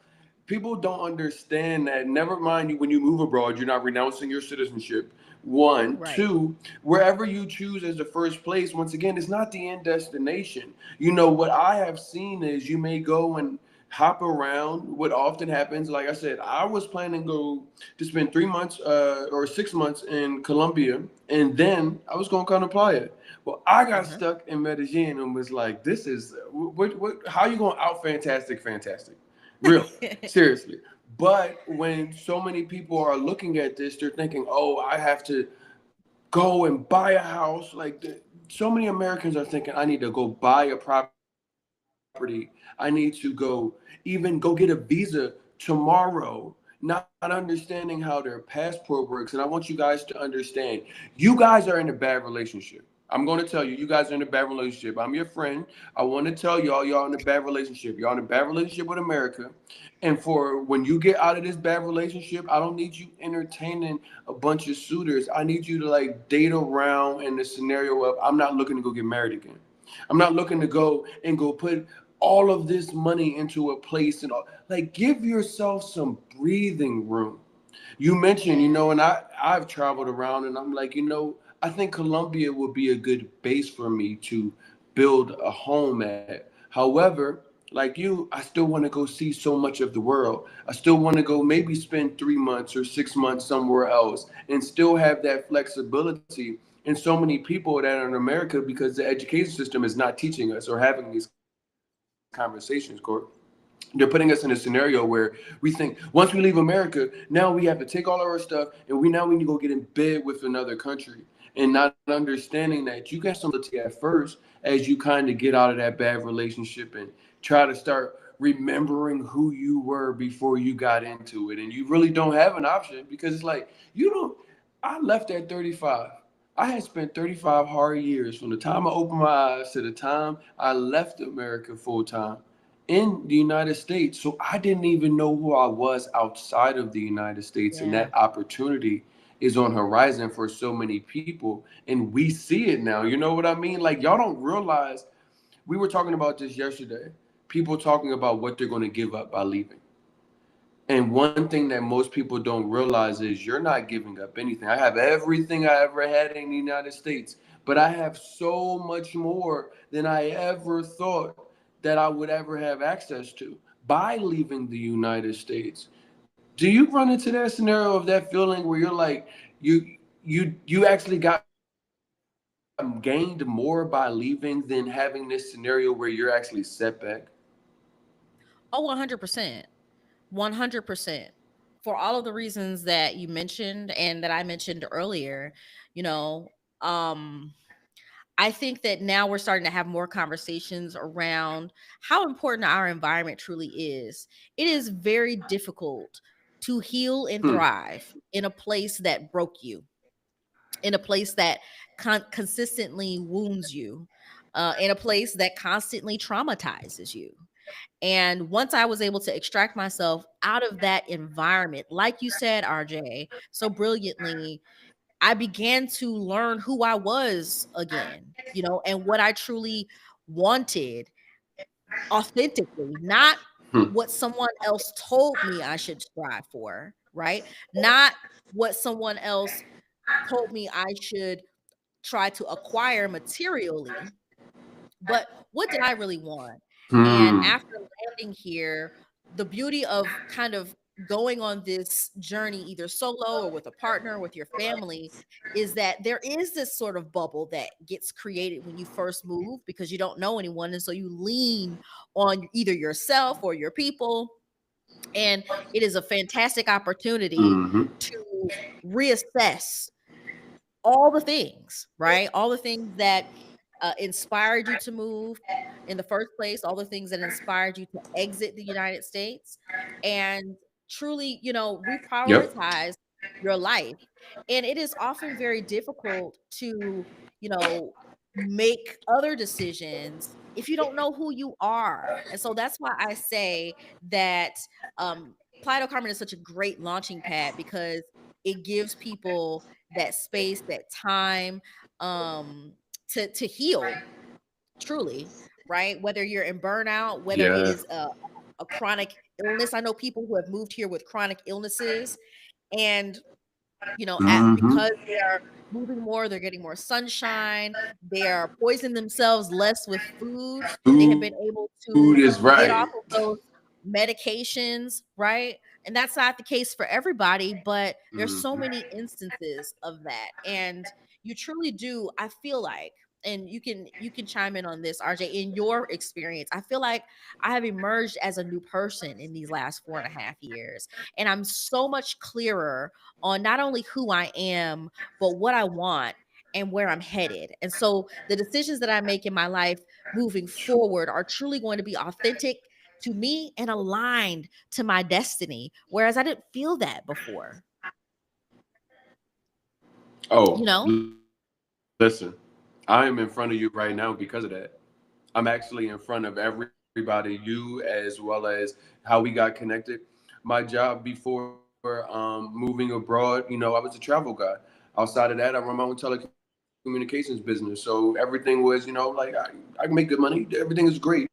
Speaker 1: people don't understand that. Never mind you when you move abroad, you're not renouncing your citizenship. One,
Speaker 2: Right.
Speaker 1: two, wherever you choose as the first place. Once again, it's not the end destination. What I have seen is you may go and hop around. What often happens, like I said, I was planning to spend 3 months or 6 months in Colombia, and then I was going to come to Playa. Well, I got
Speaker 2: Uh-huh.
Speaker 1: stuck in Medellin and was like, "This is what? How you going to out fantastic? Real, seriously." But when so many people are looking at this, they're thinking, "Oh, I have to go and buy a house." So many Americans are thinking, "I need to go buy a property. I need to go even go get a visa tomorrow." Not understanding how their passport works. And I want you guys to understand, you guys are in a bad relationship. I'm going to tell you, you guys are in a bad relationship. I'm your friend. I want to tell y'all in a bad relationship. Y'all in a bad relationship with America. And for when you get out of this bad relationship, I don't need you entertaining a bunch of suitors. I need you to like date around in the scenario of I'm not looking to go get married again. I'm not looking to go put all of this money into a place and all. Like give yourself some breathing room. You mentioned, and I've traveled around and I'm like, I think Colombia would be a good base for me to build a home at. However, like you, I still want to go see so much of the world. I still want to go maybe spend 3 months or 6 months somewhere else and still have that flexibility. And so many people that are in America, because the education system is not teaching us or having these conversations, Court, they're putting us in a scenario where we think once we leave America, now we have to take all of our stuff and we need to go get in bed with another country, and not understanding that you got some flexibility at first as you kind of get out of that bad relationship and try to start remembering who you were before you got into it. And you really don't have an option because it's like you don't. I left at 35. I had spent 35 hard years from the time I opened my eyes to the time I left America full time in the United States. So I didn't even know who I was outside of the United States. And
Speaker 2: Yeah.
Speaker 1: that opportunity is on horizon for so many people. And we see it now. You know what I mean? Like, y'all don't realize we were talking about this yesterday. People talking about what they're going to give up by leaving. And one thing that most people don't realize is you're not giving up anything. I have everything I ever had in the United States, but I have so much more than I ever thought that I would ever have access to by leaving the United States. Do you run into that scenario of that feeling where you're like you actually got gained more by leaving than having this scenario where you're actually set back?
Speaker 2: Oh, 100%. 100%. For all of the reasons that you mentioned and that I mentioned earlier, you know, um I think that now we're starting to have more conversations around how important our environment truly is. It is very difficult to heal and
Speaker 1: Hmm.
Speaker 2: thrive in a place that broke you, in a place that consistently wounds you, in a place that constantly traumatizes you. And once I was able to extract myself out of that environment, like you said, RJ, so brilliantly, I began to learn who I was again, and what I truly wanted. authentically, not
Speaker 1: Hmm.
Speaker 2: what someone else told me I should strive for, right? Not what someone else told me I should try to acquire materially, but what did I really want? And
Speaker 1: Hmm.
Speaker 2: after landing here, the beauty of kind of going on this journey, either solo or with a partner, with your family, is that there is this sort of bubble that gets created when you first move because you don't know anyone. And so you lean on either yourself or your people. And it is a fantastic opportunity
Speaker 1: Hmm.
Speaker 2: to reassess all the things, right? All the things that inspired you to move in the first place, all the things that inspired you to exit the United States, and truly,
Speaker 1: Yep.
Speaker 2: reprioritize your life. And it is often very difficult to, you know, make other decisions if you don't know who you are. And so that's why I say that Playa del Carmen is such a great launching pad because it gives people that space, that time, to heal truly, right? Whether you're in burnout, whether it
Speaker 1: Yeah.
Speaker 2: is a chronic illness. I know people who have moved here with chronic illnesses, and
Speaker 1: Hmm.
Speaker 2: because they are moving more, they're getting more sunshine, they are poisoning themselves less with food. They have been able
Speaker 1: Food
Speaker 2: to
Speaker 1: is
Speaker 2: get
Speaker 1: right.
Speaker 2: off of those medications, right? And that's not the case for everybody, but there's so
Speaker 1: Hmm.
Speaker 2: many instances of that. And you truly do, I feel like, and you can chime in on this, RJ, in your experience. I feel like I have emerged as a new person in these last 4.5 years. And I'm so much clearer on not only who I am, but what I want and where I'm headed. And so the decisions that I make in my life moving forward are truly going to be authentic to me and aligned to my destiny. Whereas I didn't feel that before, you
Speaker 1: Oh,
Speaker 2: know?
Speaker 1: listen, I am in front of you right now because of that. I'm actually in front of everybody, you as well as how we got connected. My job before moving abroad, I was a travel guy. Outside of that, I run my own telecommunications business. So everything was, I can make good money. Everything is great.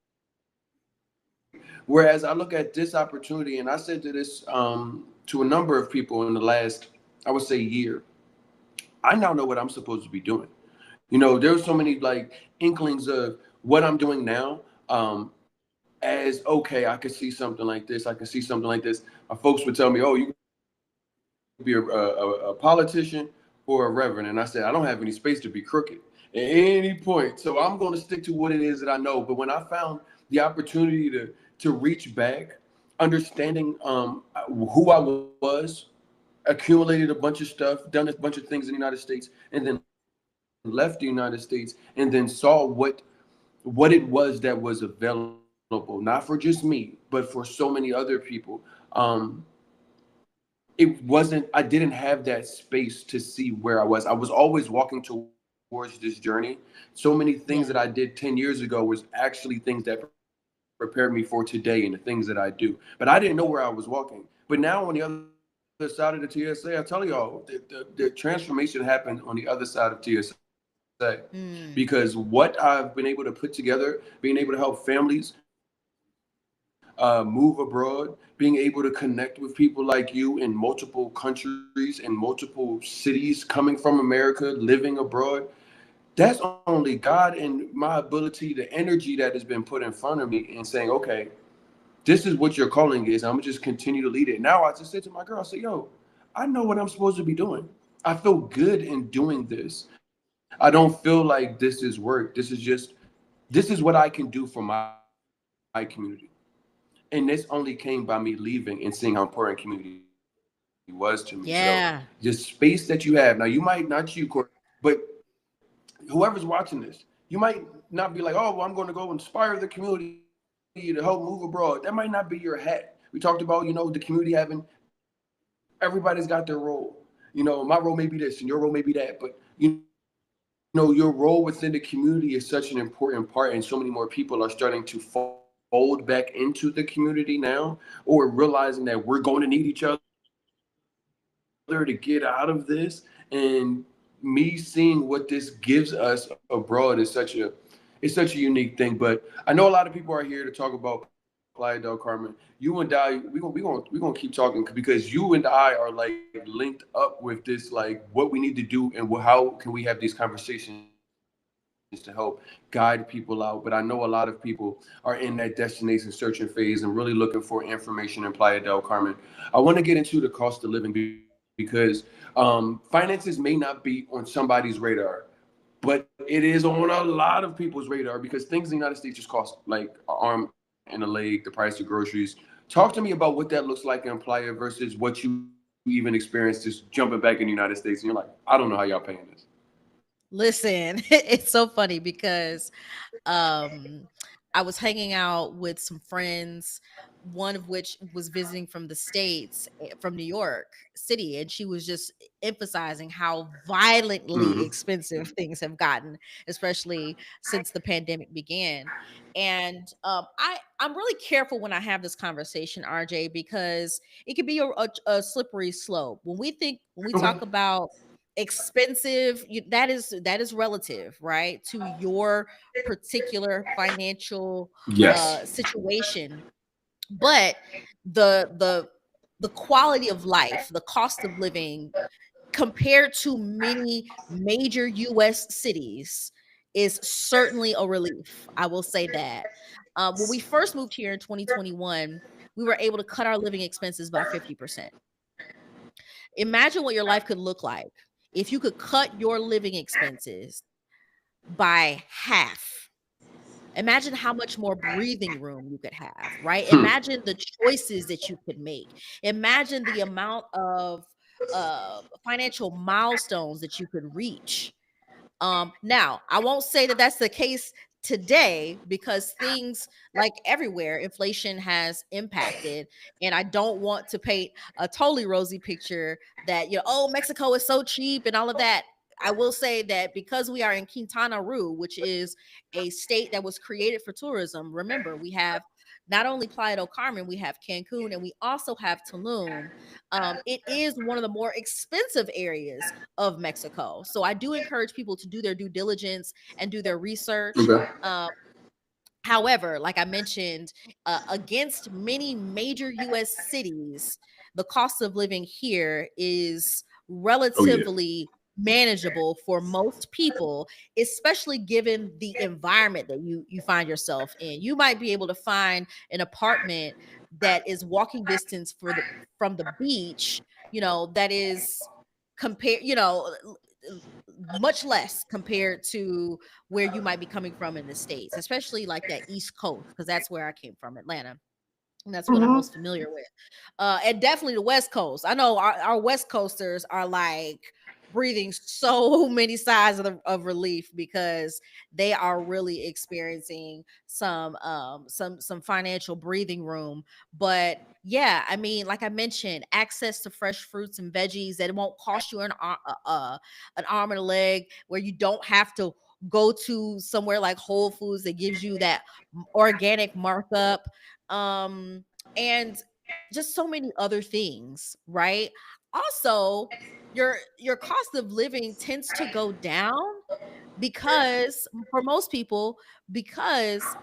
Speaker 1: Whereas I look at this opportunity, and I said to this to a number of people in the last, I would say, year. I now know what I'm supposed to be doing. There's so many inklings of what I'm doing now. As okay, I could see something like this. I could see something like this. My folks would tell me, "Oh, you could be a politician or a reverend," and I said, "I don't have any space to be crooked at any point. So I'm going to stick to what it is that I know." But when I found the opportunity to reach back, understanding who I was, accumulated a bunch of stuff, done a bunch of things in the United States, and then left the United States, and then saw what it was that was available, not for just me, but for so many other people. It wasn't, I didn't have that space to see where I was. I was always walking towards this journey. So many things that I did 10 years ago was
Speaker 2: Yeah.
Speaker 1: actually things that prepared me for today and the things that I do. But I didn't know where I was walking. But now on the other side of the TSA, I tell y'all, the transformation happened on the other side of TSA. Because what I've been able to put together, being able to help
Speaker 2: Mm.
Speaker 1: families, move abroad, being able to connect with people like you in multiple countries and multiple cities coming from America, living abroad. That's only God and my ability, the energy that has been put in front of me and saying, okay, this is what your calling is. I'm gonna just continue to lead it. Now I just said to my girl, I said, yo, I know what I'm supposed to be doing. I feel good in doing this. I don't feel like this is work. This is what I can do for my community. And this only came by me leaving and seeing how important community was to me. So the space that you have, now you might not you,
Speaker 2: Yeah.
Speaker 1: Court, but whoever's watching this, you might not be like, oh, well, I'm going to go inspire the community to help move abroad. That might not be your hat. We talked about, the community having, everybody's got their role. My role may be this and your role may be that, but your role within the community is such an important part, and so many more people are starting to fold back into the community now, or realizing that we're going to need each other to get out of this. And me seeing what this gives us abroad is such a, it's a blessing. it's such a unique thing. But I know a lot of people are here to talk about Playa del Carmen. You and I, we gonna keep talking because you and I are like linked up with this, like what we need to do and how can we have these conversations to help guide people out. But I know a lot of people are in that destination searching phase and really looking for information in Playa del Carmen. I want to get into the cost of living because finances may not be on somebody's radar, but it is on a lot of people's radar because things in the United States just cost like an arm and a leg, the price of groceries. Talk to me about what that looks like in Playa versus what you even experienced just jumping back in the United States, and you're like, I don't know how y'all paying this.
Speaker 2: Listen, it's so funny because um I was hanging out with some friends, one of which was visiting from the States, from New York City, and she was just emphasizing how violently
Speaker 1: Hmm.
Speaker 2: expensive things have gotten, especially since the pandemic began. And I'm really careful when I have this conversation, RJ, because it could be a slippery slope. When we talk
Speaker 1: Okay.
Speaker 2: about expensive, that is relative, right, to your particular financial
Speaker 1: Yes.
Speaker 2: situation. But the quality of life, the cost of living compared to many major US cities is certainly a relief. I will say that. When we first moved here in 2021, we were able to cut our living expenses by 50%. Imagine what your life could look like if you could cut your living expenses by half. Imagine how much more breathing room you could have, right?
Speaker 1: Hmm.
Speaker 2: Imagine the choices that you could make. Imagine the amount of financial milestones that you could reach. Now, I won't say that that's the case today because things, like everywhere, inflation has impacted. And I don't want to paint a totally rosy picture that, oh, Mexico is so cheap and all of that. I will say that because we are in Quintana Roo, which is a state that was created for tourism, remember, we have not only Playa del Carmen, we have Cancun, and we also have Tulum. It is one of the more expensive areas of Mexico. So I do encourage people to do their due diligence and do their research.
Speaker 1: Okay.
Speaker 2: Um, However, like I mentioned, against many major US cities, the cost of living here is
Speaker 1: Oh yeah.
Speaker 2: relatively manageable for most people, especially given the environment that you find yourself in. You might be able to find an apartment that is walking distance from the beach, that is compared, much less compared to where you might be coming from in the States, especially like that East Coast, because that's where I came from, Atlanta. And that's what I'm
Speaker 1: Hmm.
Speaker 2: most familiar with. And definitely the West Coast. I know our West Coasters are like breathing so many sighs of relief because they are really experiencing some financial breathing room. But yeah, I mean, like I mentioned, access to fresh fruits and veggies that won't cost you an arm and a leg, where you don't have to go to somewhere like Whole Foods that gives you that organic markup, and just so many other things, right? Also, your cost of living tends to go down because, for most people, because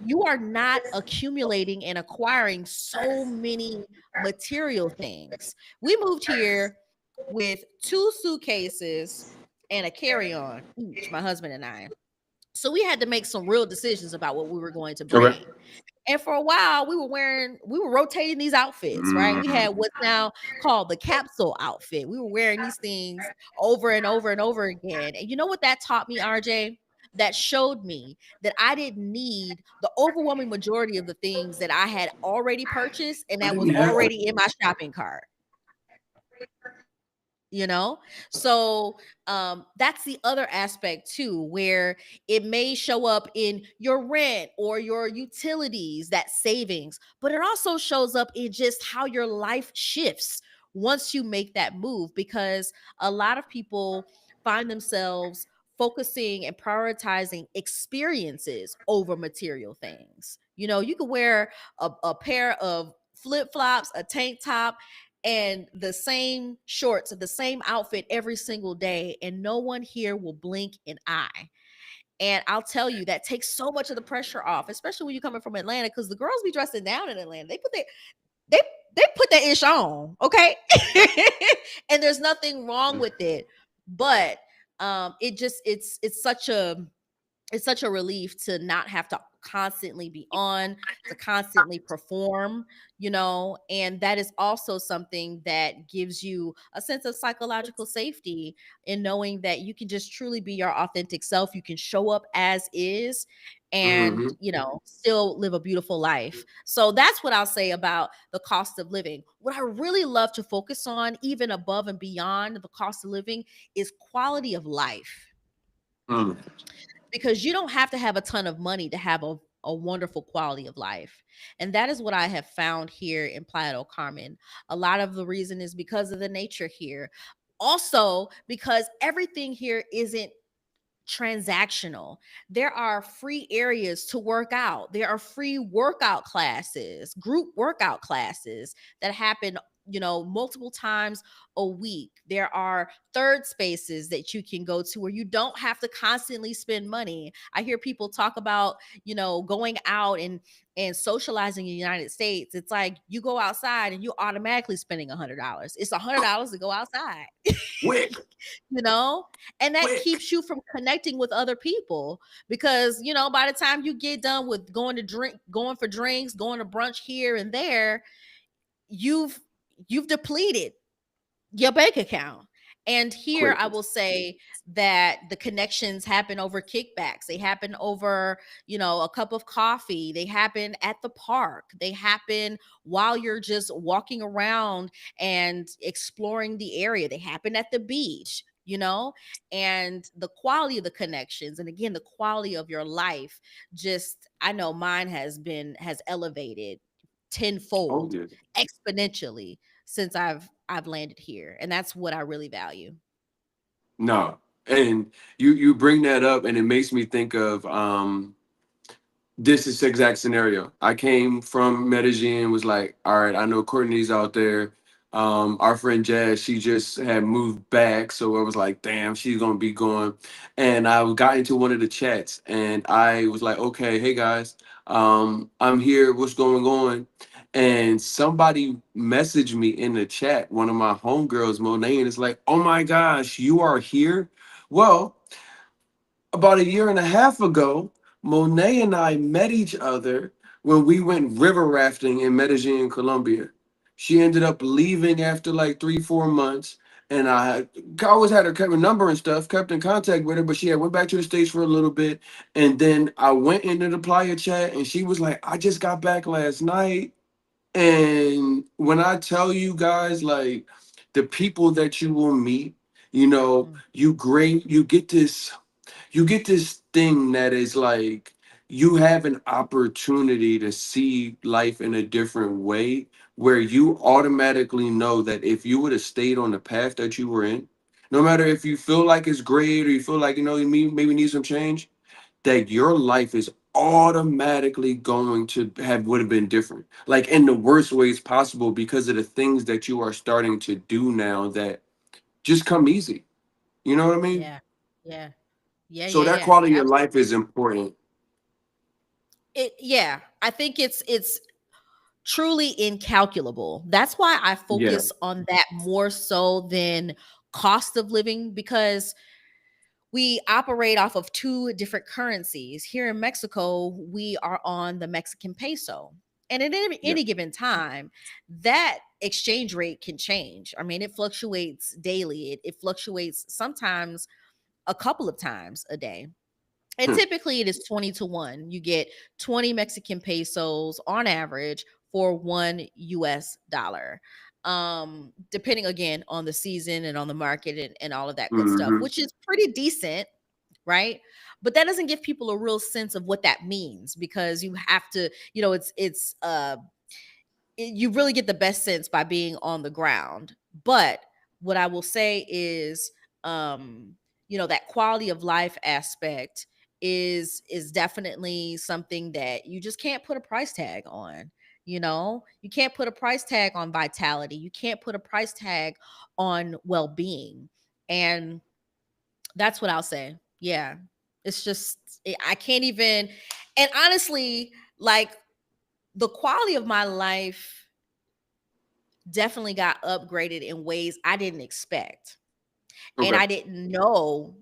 Speaker 2: you are not accumulating and acquiring so many material things. We moved here with two suitcases and a carry-on each, my husband and I. So we had to make some real decisions about what we were going to
Speaker 1: Okay.
Speaker 2: bring. And for a while, we were rotating these outfits, right? We
Speaker 1: Mm.
Speaker 2: had what's now called the capsule outfit. We were wearing these things over and over and over again. And you know what that taught me, RJ? That showed me that I didn't need the overwhelming majority of the things that I had already purchased and
Speaker 1: I
Speaker 2: that
Speaker 1: didn't
Speaker 2: was
Speaker 1: have to.
Speaker 2: already in my shopping cart. you know so that's the other aspect too, where it may show up in your rent or your utilities, that savings, but it also shows up in just how your life shifts once you make that move, because a lot of people find themselves focusing and prioritizing experiences over material things. You could wear a pair of flip-flops, a tank top, and the same shorts, the same outfit every single day, and no one here will blink an eye. And I'll tell you, that takes so much of the pressure off, especially when you're coming from Atlanta, because the girls be dressing down in Atlanta. They they put that ish on, okay? And there's nothing wrong with it. But it's such a relief to not have to constantly be on, to constantly perform, and that is also something that gives you a sense of psychological safety in knowing that you can just truly be your authentic self. You can show up as is and,
Speaker 1: Hmm.
Speaker 2: still live a beautiful life. So that's what I'll say about the cost of living. What I really love to focus on, even above and beyond the cost of living, is quality of life,
Speaker 1: Mm.
Speaker 2: because you don't have to have a ton of money to have a wonderful quality of life. And that is what I have found here in Playa del Carmen. A lot of the reason is because of the nature here. Also, because everything here isn't transactional. There are free areas to work out. There are free workout classes, group workout classes that happen, multiple times a week. There are third spaces that you can go to where you don't have to constantly spend money. I hear people talk about, going out and socializing in the United States. It's like you go outside and you're automatically spending $100. It's $100 to go outside.
Speaker 1: Quick,
Speaker 2: you know and that
Speaker 1: quick.
Speaker 2: keeps you from connecting with other people, because by the time you get done with going for drinks, going to brunch here and there, you've depleted your bank account. And here
Speaker 1: Quick.
Speaker 2: I will say that the connections happen over kickbacks. They happen over, a cup of coffee. They happen at the park. They happen while you're just walking around and exploring the area. They happen at the beach, and the quality of the connections, and again, the quality of your life, just, I know mine has elevated
Speaker 1: Oh
Speaker 2: tenfold,
Speaker 1: yeah.
Speaker 2: exponentially, since I've landed here, and that's what I really value.
Speaker 1: No. And you bring that up and it makes me think of this is the exact scenario. I came from Medellin, was like, all right, I know Courtney's out there. Our friend Jazz, she just had moved back, so I was like, damn, she's gonna be going. And I got into one of the chats, and I was like, okay, hey guys, I'm here. What's going on? And somebody messaged me in the chat, one of my homegirls, Monet, and it's like, oh my gosh, you are here. Well, about a year and a half ago, Monet and I met each other when we went river rafting in Medellin, Colombia. She ended up leaving after like 3, 4 months, and I always had her kept a number and stuff, kept in contact with her. But she had went back to the States for a little bit, and then I went into the Playa chat, and she was like, "I just got back last night." And when I tell you guys, like the people that you will meet,
Speaker 2: Mm.
Speaker 1: you get this thing that is like you have an opportunity to see life in a different way, where you automatically know that if you would have stayed on the path that you were in, no matter if you feel like it's great or you feel like maybe need some change, that your life is automatically going to have would have been different, like in the worst ways possible, because of the things that you are starting to do now that just come easy. You know what I mean?
Speaker 2: Yeah. Yeah. Yeah,
Speaker 1: So
Speaker 2: yeah,
Speaker 1: that
Speaker 2: yeah.
Speaker 1: quality of life is
Speaker 2: Absolutely.
Speaker 1: important.
Speaker 2: Yeah, I think it's truly incalculable. That's why I
Speaker 1: Yeah.
Speaker 2: focus on that more so than cost of living, because we operate off of two different currencies. Here in Mexico, we are on the Mexican peso. And at
Speaker 1: Yeah.
Speaker 2: any given time, that exchange rate can change. I mean, it fluctuates daily. It fluctuates sometimes a couple of times a day. And
Speaker 1: Hmm.
Speaker 2: typically it is 20 to 1. You get 20 Mexican pesos on average for 1 US dollar. Depending again on the season and on the market and all of that good stuff,
Speaker 1: Hmm.
Speaker 2: which is pretty decent, right? But that doesn't give people a real sense of what that means, because you have to, you really get the best sense by being on the ground. But what I will say is, that quality of life aspect is definitely something that you just can't put a price tag on. You can't put a price tag on vitality. You can't put a price tag on well-being. And that's what I'll say. Yeah. It's just I can't even. And honestly, like, the quality of my life definitely got upgraded in ways I didn't expect. And
Speaker 1: Okay.
Speaker 2: I didn't know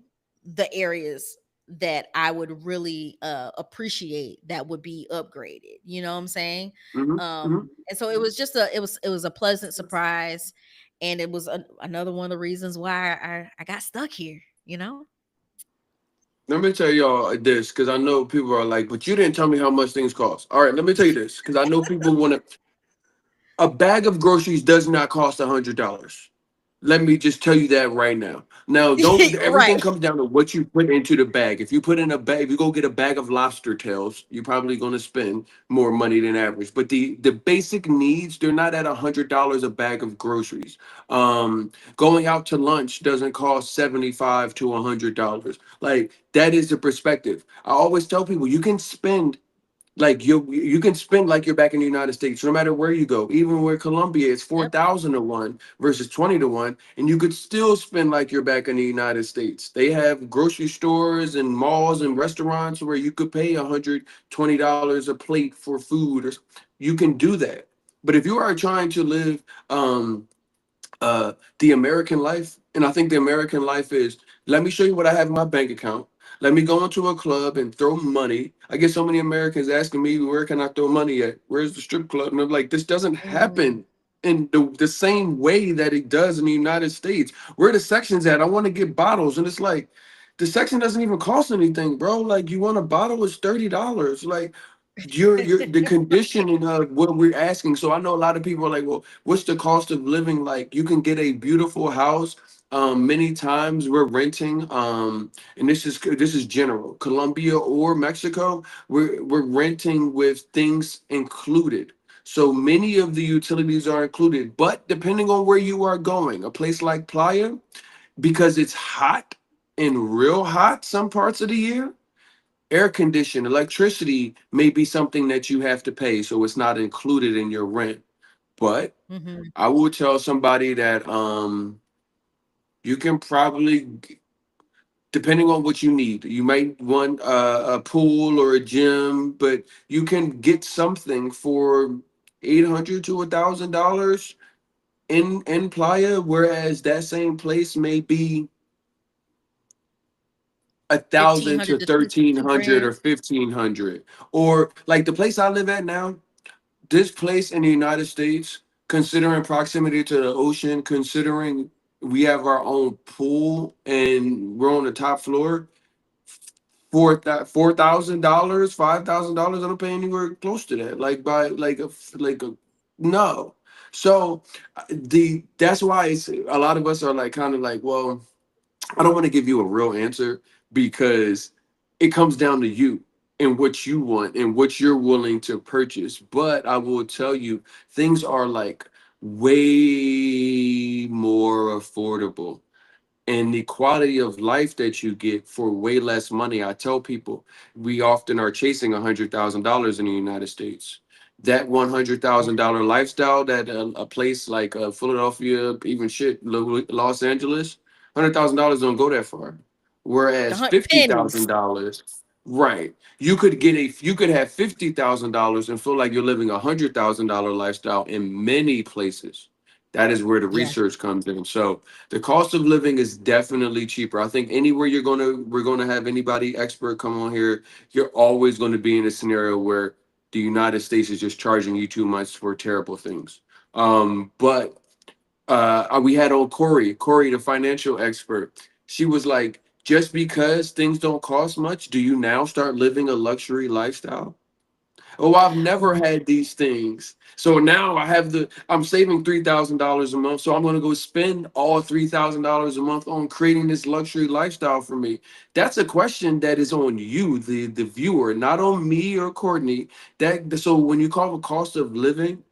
Speaker 2: the areas that I would really appreciate that would be upgraded. You know what I'm saying?
Speaker 1: Hmm. Hmm.
Speaker 2: And so it was just a it was a pleasant surprise, and it was another one of the reasons why I got stuck here. You know.
Speaker 1: Let me tell y'all this, because I know people are like, but you didn't tell me how much things cost. All right, let me tell you this, because I know people want to. A bag of groceries does not cost $100. Let me just tell you that right now. Now, don't
Speaker 2: Right.
Speaker 1: everything comes down to what you put into the bag. If you put in a bag, if you go get a bag of lobster tails, you're probably going to spend more money than average. But the basic needs, they're not at $100 a bag of groceries. Going out to lunch doesn't cost $75 to $100. Like that is the perspective. I always tell people you can spend like you can spend like you're back in the United States, no matter where you go. Even where Colombia, it's
Speaker 2: Yep.
Speaker 1: 4,000 to 1 versus 20 to 1, and you could still spend like you're back in the United States. They have grocery stores and malls and restaurants where you could pay $120 a plate for food, or you can do that. But if you are trying to live the American life. And I think the American life is, let me show you what I have in my bank account. Let me go into a club and throw money. I get so many Americans asking me, where can I throw money at? Where's the strip club? And I'm like, this doesn't
Speaker 2: Mm.
Speaker 1: happen in the same way that it does in the United States. Where the section's at? I want to get bottles. And it's like, the section doesn't even cost anything, bro. Like, you want a bottle, it's $30. Like, you're the conditioning of what we're asking. So I know a lot of people are like, well, what's the cost of living? Like, you can get a beautiful house. Many times we're renting, and this is general, Colombia or Mexico, we're renting with things included. So many of the utilities are included, but depending on where you are going, a place like Playa, because it's hot and real hot some parts of the year, air condition, electricity may be something that you have to pay, so it's not included in your rent. But
Speaker 2: Hmm.
Speaker 1: I will tell somebody that you can probably, depending on what you need, you might want a pool or a gym, but you can get something for 800 to $1,000 in Playa, whereas that same place may be a
Speaker 2: fifteen
Speaker 1: thousand to
Speaker 2: hundred to
Speaker 1: thirteen
Speaker 2: two
Speaker 1: hundred
Speaker 2: grand.
Speaker 1: or 1,500. Or like the place I live at now, this place in the United States, considering proximity to the ocean, considering we have our own pool and we're on the top floor, $4,000, $5,000. I don't pay anywhere close to that. Like by like a no. So the that's why it's a lot of us are like kind of like, well, I don't want to give you a real answer because it comes down to you and what you want and what you're willing to purchase. But I will tell you, things are like way more affordable, and the quality of life that you get for way less money. I tell people we often are chasing $100,000 in the United States. That $100,000 lifestyle, that a place like Philadelphia, even shit, Los Angeles, $100,000 don't go that far. Whereas
Speaker 2: Pennies.
Speaker 1: $50,000, right? You could have $50,000 and feel like you're living $100,000 lifestyle in many places. That is where the
Speaker 2: Yeah.
Speaker 1: research comes in. So the cost of living is definitely cheaper. I think anywhere we're gonna have anybody expert come on here, you're always going to be in a scenario where the United States is just charging you too much for terrible things. But we had on Corey, the financial expert. She was like, just because things don't cost much, do you now start living a luxury lifestyle? Oh, I've never had these things. So now I'm saving $3,000 a month. So I'm gonna go spend all $3,000 a month on creating this luxury lifestyle for me. That's a question that is on you, the viewer, not on me or Courtney. So when you call the cost of living,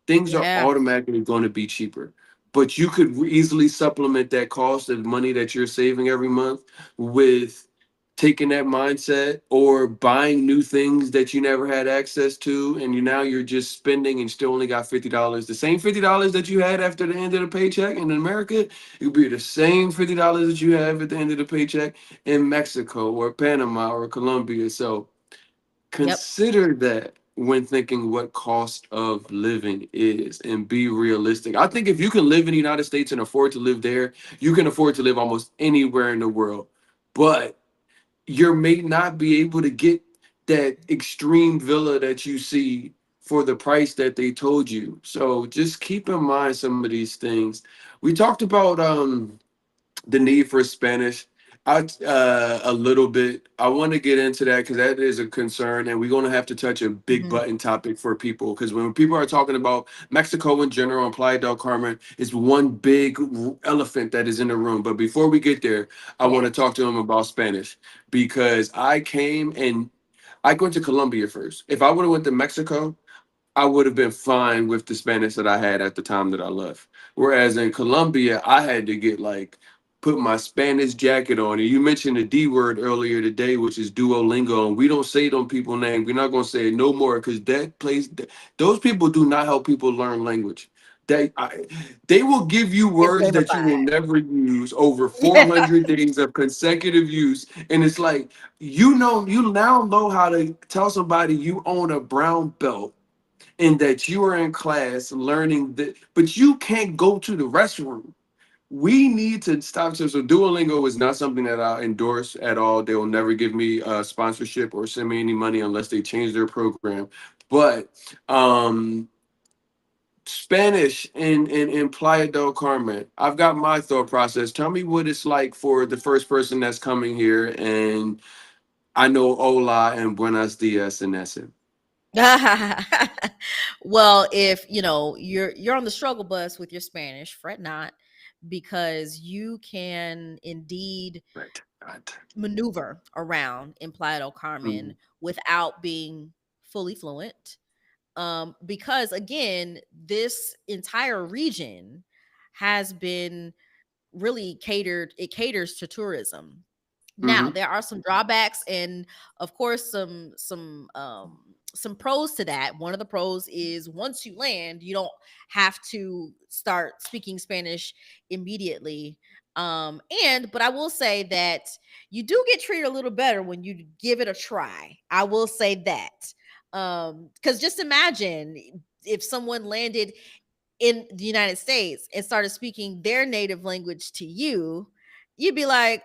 Speaker 1: things are
Speaker 2: Yeah.
Speaker 1: automatically going to be cheaper. But you could easily supplement that cost of money that you're saving every month with taking that mindset or buying new things that you never had access to, and you're just spending and still only got $50. The same $50 that you had after the end of the paycheck in America, it would be the same $50 that you have at the end of the paycheck in Mexico or Panama or Colombia. So
Speaker 2: Yep.
Speaker 1: consider that when thinking what cost of living is, and be realistic. I think if you can live in the United States and afford to live there, you can afford to live almost anywhere in the world. But you may not be able to get that extreme villa that you see for the price that they told you. So just keep in mind some of these things. We talked about the need for Spanish. A little bit. I want to get into that because that is a concern, and we're going to have to touch a big
Speaker 2: Hmm.
Speaker 1: button topic for people. Because when people are talking about Mexico in general and Playa del Carmen, it's one big elephant that is in the room. But before we get there, I want
Speaker 2: Yeah.
Speaker 1: to talk to them about Spanish because I went to Colombia first. If I would have went to Mexico, I would have been fine with the Spanish that I had at the time that I left. Whereas in Colombia, I had to get like put my Spanish jacket on. And you mentioned the D word earlier today, which is Duolingo, and we don't say them people name. We're not gonna say it no more because those people do not help people learn language. They will give you
Speaker 2: It's
Speaker 1: words that you will
Speaker 2: gamified.
Speaker 1: never use over
Speaker 2: Yeah.
Speaker 1: 400 days of consecutive use, and it's like you now know how to tell somebody you own a brown belt and that you are in class learning that, but you can't go to the restroom. We need to stop. So Duolingo is not something that I endorse at all. They will never give me a sponsorship or send me any money unless they change their program. But um, Spanish in Playa del Carmen, I've got my thought process. Tell me what it's like for the first person that's coming here, and I know hola and buenos dias and that's it.
Speaker 2: Well, if you're on the struggle bus with your Spanish, fret not, because you can indeed
Speaker 1: Right. Right.
Speaker 2: maneuver around in Playa del Carmen
Speaker 1: Mhm.
Speaker 2: without being fully fluent. Because again, this entire region has been really catered, it caters to tourism. Now,
Speaker 1: Mhm.
Speaker 2: there are some drawbacks and of course some pros to that. One of the pros is once you land, you don't have to start speaking Spanish immediately. And but I will say that you do get treated a little better when you give it a try. I will say that. Cuz just imagine if someone landed in the United States and started speaking their native language to you, you'd be like,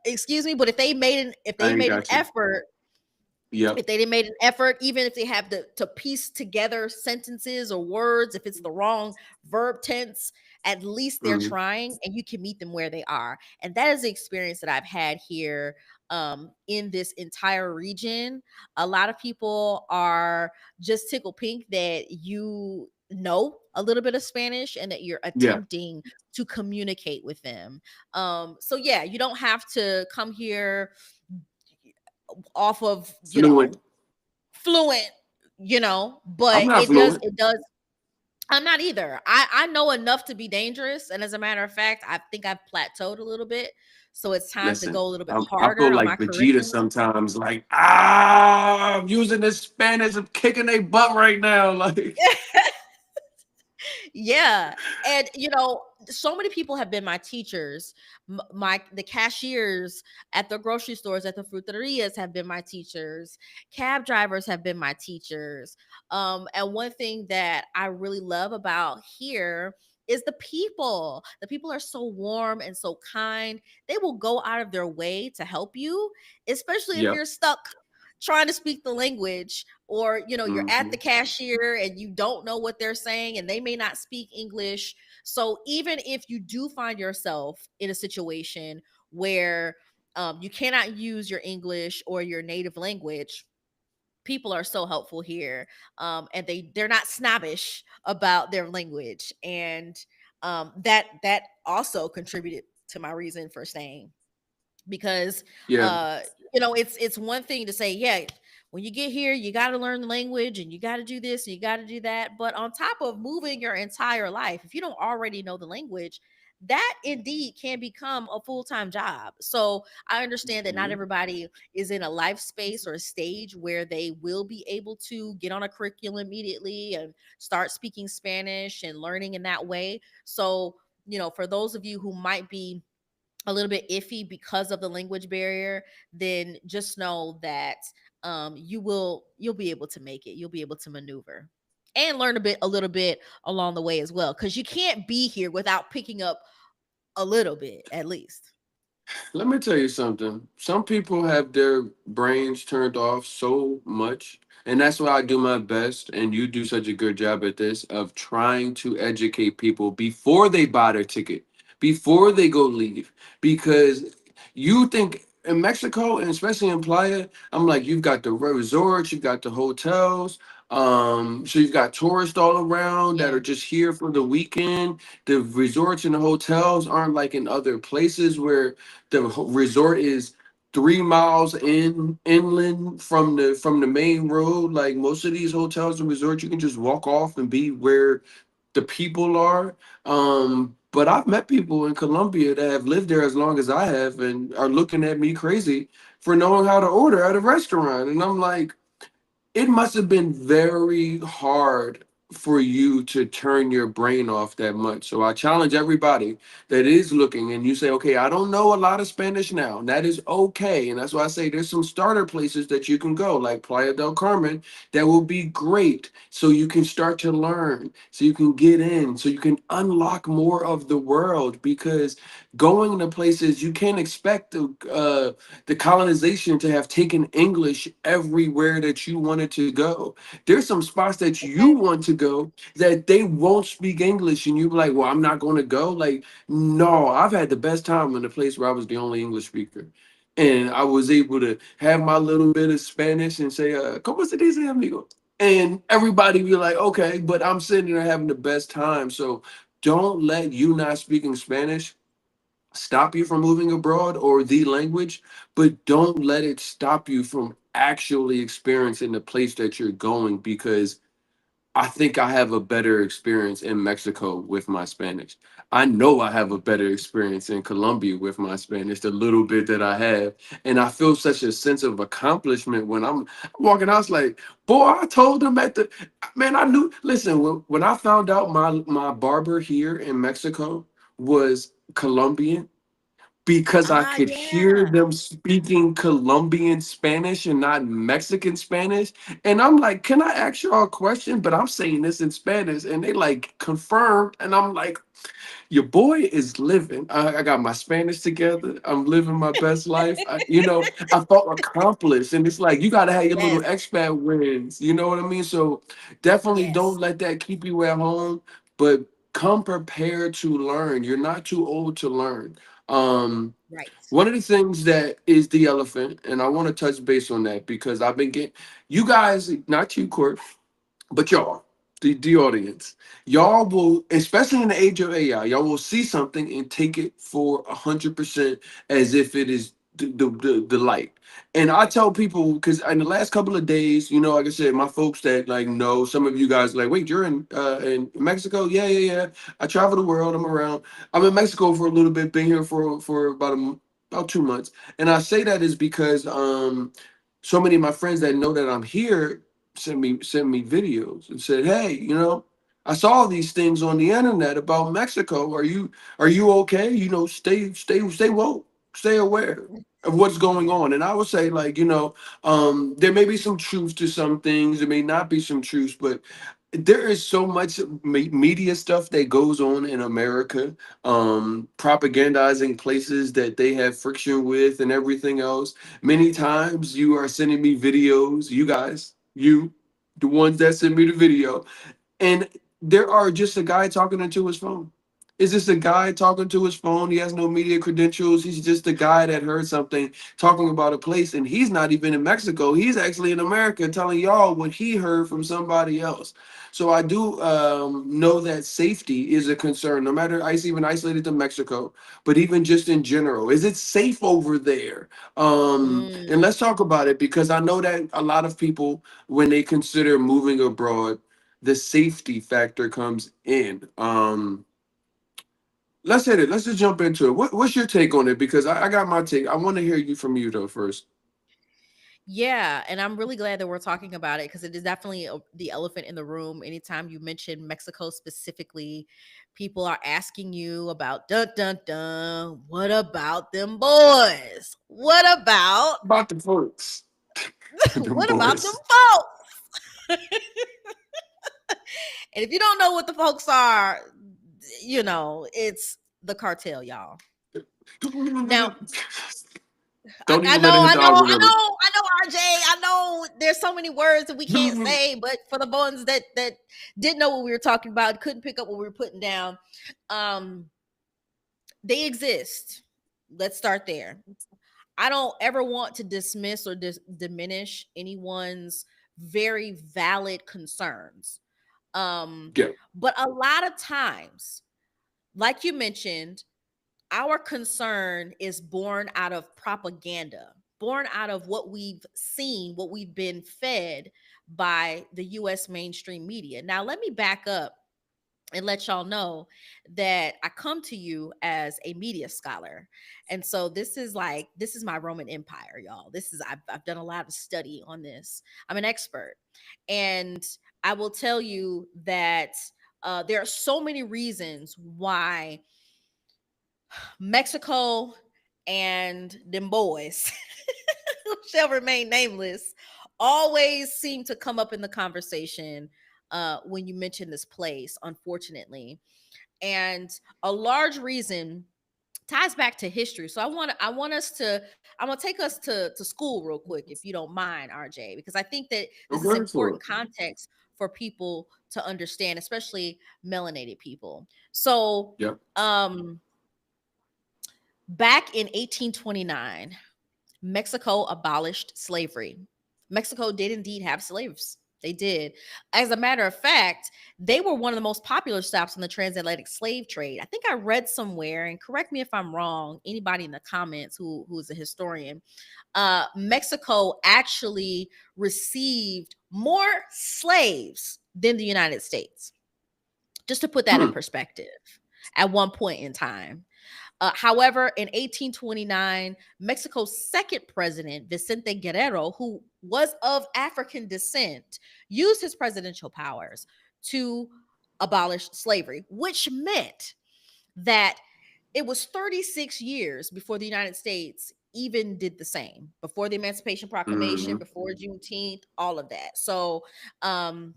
Speaker 2: excuse me. But if
Speaker 1: I
Speaker 2: they
Speaker 1: ain't
Speaker 2: made an
Speaker 1: got you.
Speaker 2: effort,
Speaker 1: Yep.
Speaker 2: if they didn't made an effort, even if they have to piece together sentences or words, if it's the wrong verb tense, at least they're
Speaker 1: Mhm.
Speaker 2: trying and you can meet them where they are. And that is the experience that I've had here in this entire region. A lot of people are just tickle pink that you know a little bit of Spanish and that you're
Speaker 1: Yeah.
Speaker 2: attempting to communicate with them. So yeah, you don't have to come here off of,
Speaker 1: Fluent.
Speaker 2: fluent,
Speaker 1: I'm
Speaker 2: but
Speaker 1: not
Speaker 2: it does
Speaker 1: fluent.
Speaker 2: it does I'm not either. I know enough to be dangerous, and as a matter of fact, I think I've plateaued a little bit. So it's time to
Speaker 1: Listen,
Speaker 2: go a little bit
Speaker 1: I feel
Speaker 2: harder on my
Speaker 1: like Vegeta
Speaker 2: curriculum.
Speaker 1: sometimes. Like, I'm using this Spanish. I'm kicking their butt right now. Like,
Speaker 2: Yeah. And so many people have been my teachers. My the cashiers at the grocery stores, at the fruterias have been my teachers. Cab drivers have been my teachers. And one thing that I really love about here is the people. The people are so warm and so kind. They will go out of their way to help you, especially if
Speaker 1: yep.
Speaker 2: you're stuck trying to speak the language, or you're at the
Speaker 1: Hmm.
Speaker 2: cashier and you don't know what they're saying and they may not speak English. So even if you do find yourself in a situation where you cannot use your English or your native language, people are so helpful here. And they're not snobbish about their language. And that also contributed to my reason for staying, because
Speaker 1: Yeah.
Speaker 2: uh it's one thing to say, yeah, when you get here you got to learn the language and you got to do this and you got to do that, but on top of moving your entire life, if you don't already know the language, that indeed can become a full-time job. So I understand that not
Speaker 1: Mhm.
Speaker 2: everybody is in a life space or a stage where they will be able to get on a curriculum immediately and start speaking Spanish and learning in that way. So, for those of you who might be a little bit iffy because of the language barrier, then just know that you'll be able to make it. You'll be able to maneuver and learn a little bit along the way as well, because you can't be here without picking up a little bit at least.
Speaker 1: Let me tell you something. Some people have their brains turned off so much, and that's why I do my best, and you do such a good job at this of trying to educate people before they buy their ticket, before they go leave. Because you think in Mexico, and especially in Playa, I'm like, you've got the resorts, you've got the hotels. So you've got tourists all around that
Speaker 2: Yeah.
Speaker 1: are just here for the weekend. The resorts and the hotels aren't like in other places where resort is 3 miles inland from the main road. Like most of these hotels and resorts, you can just walk off and be where the people are. But I've met people in Colombia that have lived there as long as I have and are looking at me crazy for knowing how to order at a restaurant. And I'm like, it must have been very hard for you to turn your brain off that much. So I challenge everybody that is looking and you say, okay, I don't know a lot of Spanish now. And that is okay. And that's why I say there's some starter places that you can go, like Playa del Carmen, that will be great. So you can start to learn, so you can get in, so you can unlock more of the world. Because going to places, you can't expect the colonization to have taken English everywhere that you wanted to go. There's some spots that you
Speaker 2: Okay.
Speaker 1: want to go that they won't speak English, and you're like, well, I'm not going to go. Like, no, I've had the best time in a place where I was the only English speaker. And I was able to have my little bit of Spanish and say, ¿Cómo se dice, amigo? And everybody be like, okay, but I'm sitting there having the best time. So don't let you not speaking Spanish stop you from moving abroad or the language, but don't let it stop you from actually experiencing the place that you're going. Because I think I have a better experience in Mexico with my Spanish. I know I have a better experience in Colombia with my Spanish, the little bit that I have. And I feel such a sense of accomplishment when I'm walking out. It's like, boy, I told them at the man, I knew. Listen, when I found out my barber here in Mexico was Colombian, because I
Speaker 2: Ah,
Speaker 1: could hear
Speaker 2: yeah.
Speaker 1: them speaking Colombian Spanish and not Mexican Spanish. And I'm like, can I ask y'all a question? But I'm saying this in Spanish. And they like confirmed. And I'm like, your boy is living. I got my Spanish together. I'm living my best life. I felt accomplished. And it's like, you got to have your little
Speaker 2: Yes.
Speaker 1: expat wins. You know what I mean? So definitely don't
Speaker 2: Yes.
Speaker 1: let that keep you at home, but come prepared to learn. You're not too old to learn. Um,
Speaker 2: Right.
Speaker 1: One of the things that is the elephant, and I want to touch base on that because I've been getting you guys, not you, Court, but y'all, the audience, y'all will, especially in the age of AI, y'all will see something and take it for 100% as if it is the light. And I tell people because in the last couple of days, like I said, my folks that like know some of you guys like, wait, you're in Mexico? Yeah, yeah, yeah. I travel the world. I'm around. I'm in Mexico for a little bit. Been here for about 2 months. And I say that is because so many of my friends that know that I'm here sent me videos and said, "Hey, I saw these things on the internet about Mexico. Are you okay? Stay woke, stay aware of what's going
Speaker 2: Yeah.
Speaker 1: on." And I would say, like, there may be some truth to some things. There may not be some truth, but there is so much media stuff that goes on in America, propagandizing places that they have friction with and everything else. Many times you are sending me videos, you guys, the ones that send me the video, and there are just a guy talking into his phone. Is this a guy talking to his phone? He has no media credentials. He's just a guy that heard something talking about a place, and he's not even in Mexico. He's actually in America telling y'all what he heard from somebody else. So I do know that safety is a concern, no matter even isolated to Mexico, but even just in general. Is it safe over there? And
Speaker 2: Mm.
Speaker 1: let's talk about it because I know that a lot of people, when they consider moving abroad, the safety factor comes in. let's hit it. Let's just jump into it. What's your take on it? Because I got my take. I want to hear you from you though first.
Speaker 2: Yeah, and I'm really glad that we're talking about it because it is definitely the elephant in the room. Anytime you mention Mexico specifically, people are asking you about dun dun dun. What about them boys? What about
Speaker 1: About the folks, them
Speaker 2: what about them
Speaker 1: boys.
Speaker 2: folks? And if you don't know what the folks are, it's the cartel, y'all. Now,
Speaker 1: Don't
Speaker 2: I
Speaker 1: even let
Speaker 2: know,
Speaker 1: it hit
Speaker 2: I
Speaker 1: the
Speaker 2: know, I
Speaker 1: algorithm.
Speaker 2: know, I know, RJ. I know there's so many words that we can't say, but for the ones that didn't know what we were talking about, couldn't pick up what we were putting down, um, they exist. Let's start there. I don't ever want to dismiss or diminish anyone's very valid concerns. Um,
Speaker 1: Yeah.
Speaker 2: but a lot of times, like you mentioned, our concern is born out of propaganda, born out of what we've seen, what we've been fed by the US mainstream media. Now, let me back up and let y'all know that I come to you as a media scholar. And so this is my Roman Empire, y'all. I've done a lot of study on this. I'm an expert. And I will tell you that there are so many reasons why Mexico and them boys who shall remain nameless always seem to come up in the conversation when you mention this place, unfortunately. And a large reason ties back to history. So I'm gonna take us to school real quick, if you don't mind, RJ, because I think that this is
Speaker 1: Okay.
Speaker 2: important
Speaker 1: So,
Speaker 2: context for people to understand, especially melanated people. So
Speaker 1: yeah.
Speaker 2: um back in 1829, Mexico abolished slavery. Mexico did indeed have slaves. They did. As a matter of fact, they were one of the most popular stops on the transatlantic slave trade. I think I read somewhere, and correct me if I'm wrong, anybody in the comments who is a historian, Mexico actually received more slaves than the United States. Just to put that in
Speaker 1: Hmm.
Speaker 2: perspective at one point in time. However, in 1829, Mexico's second president, Vicente Guerrero, who was of African descent, used his presidential powers to abolish slavery, which meant that it was 36 years before the United States even did the same, before the Emancipation Proclamation,
Speaker 1: Hmm.
Speaker 2: before Juneteenth, all of that. So, um,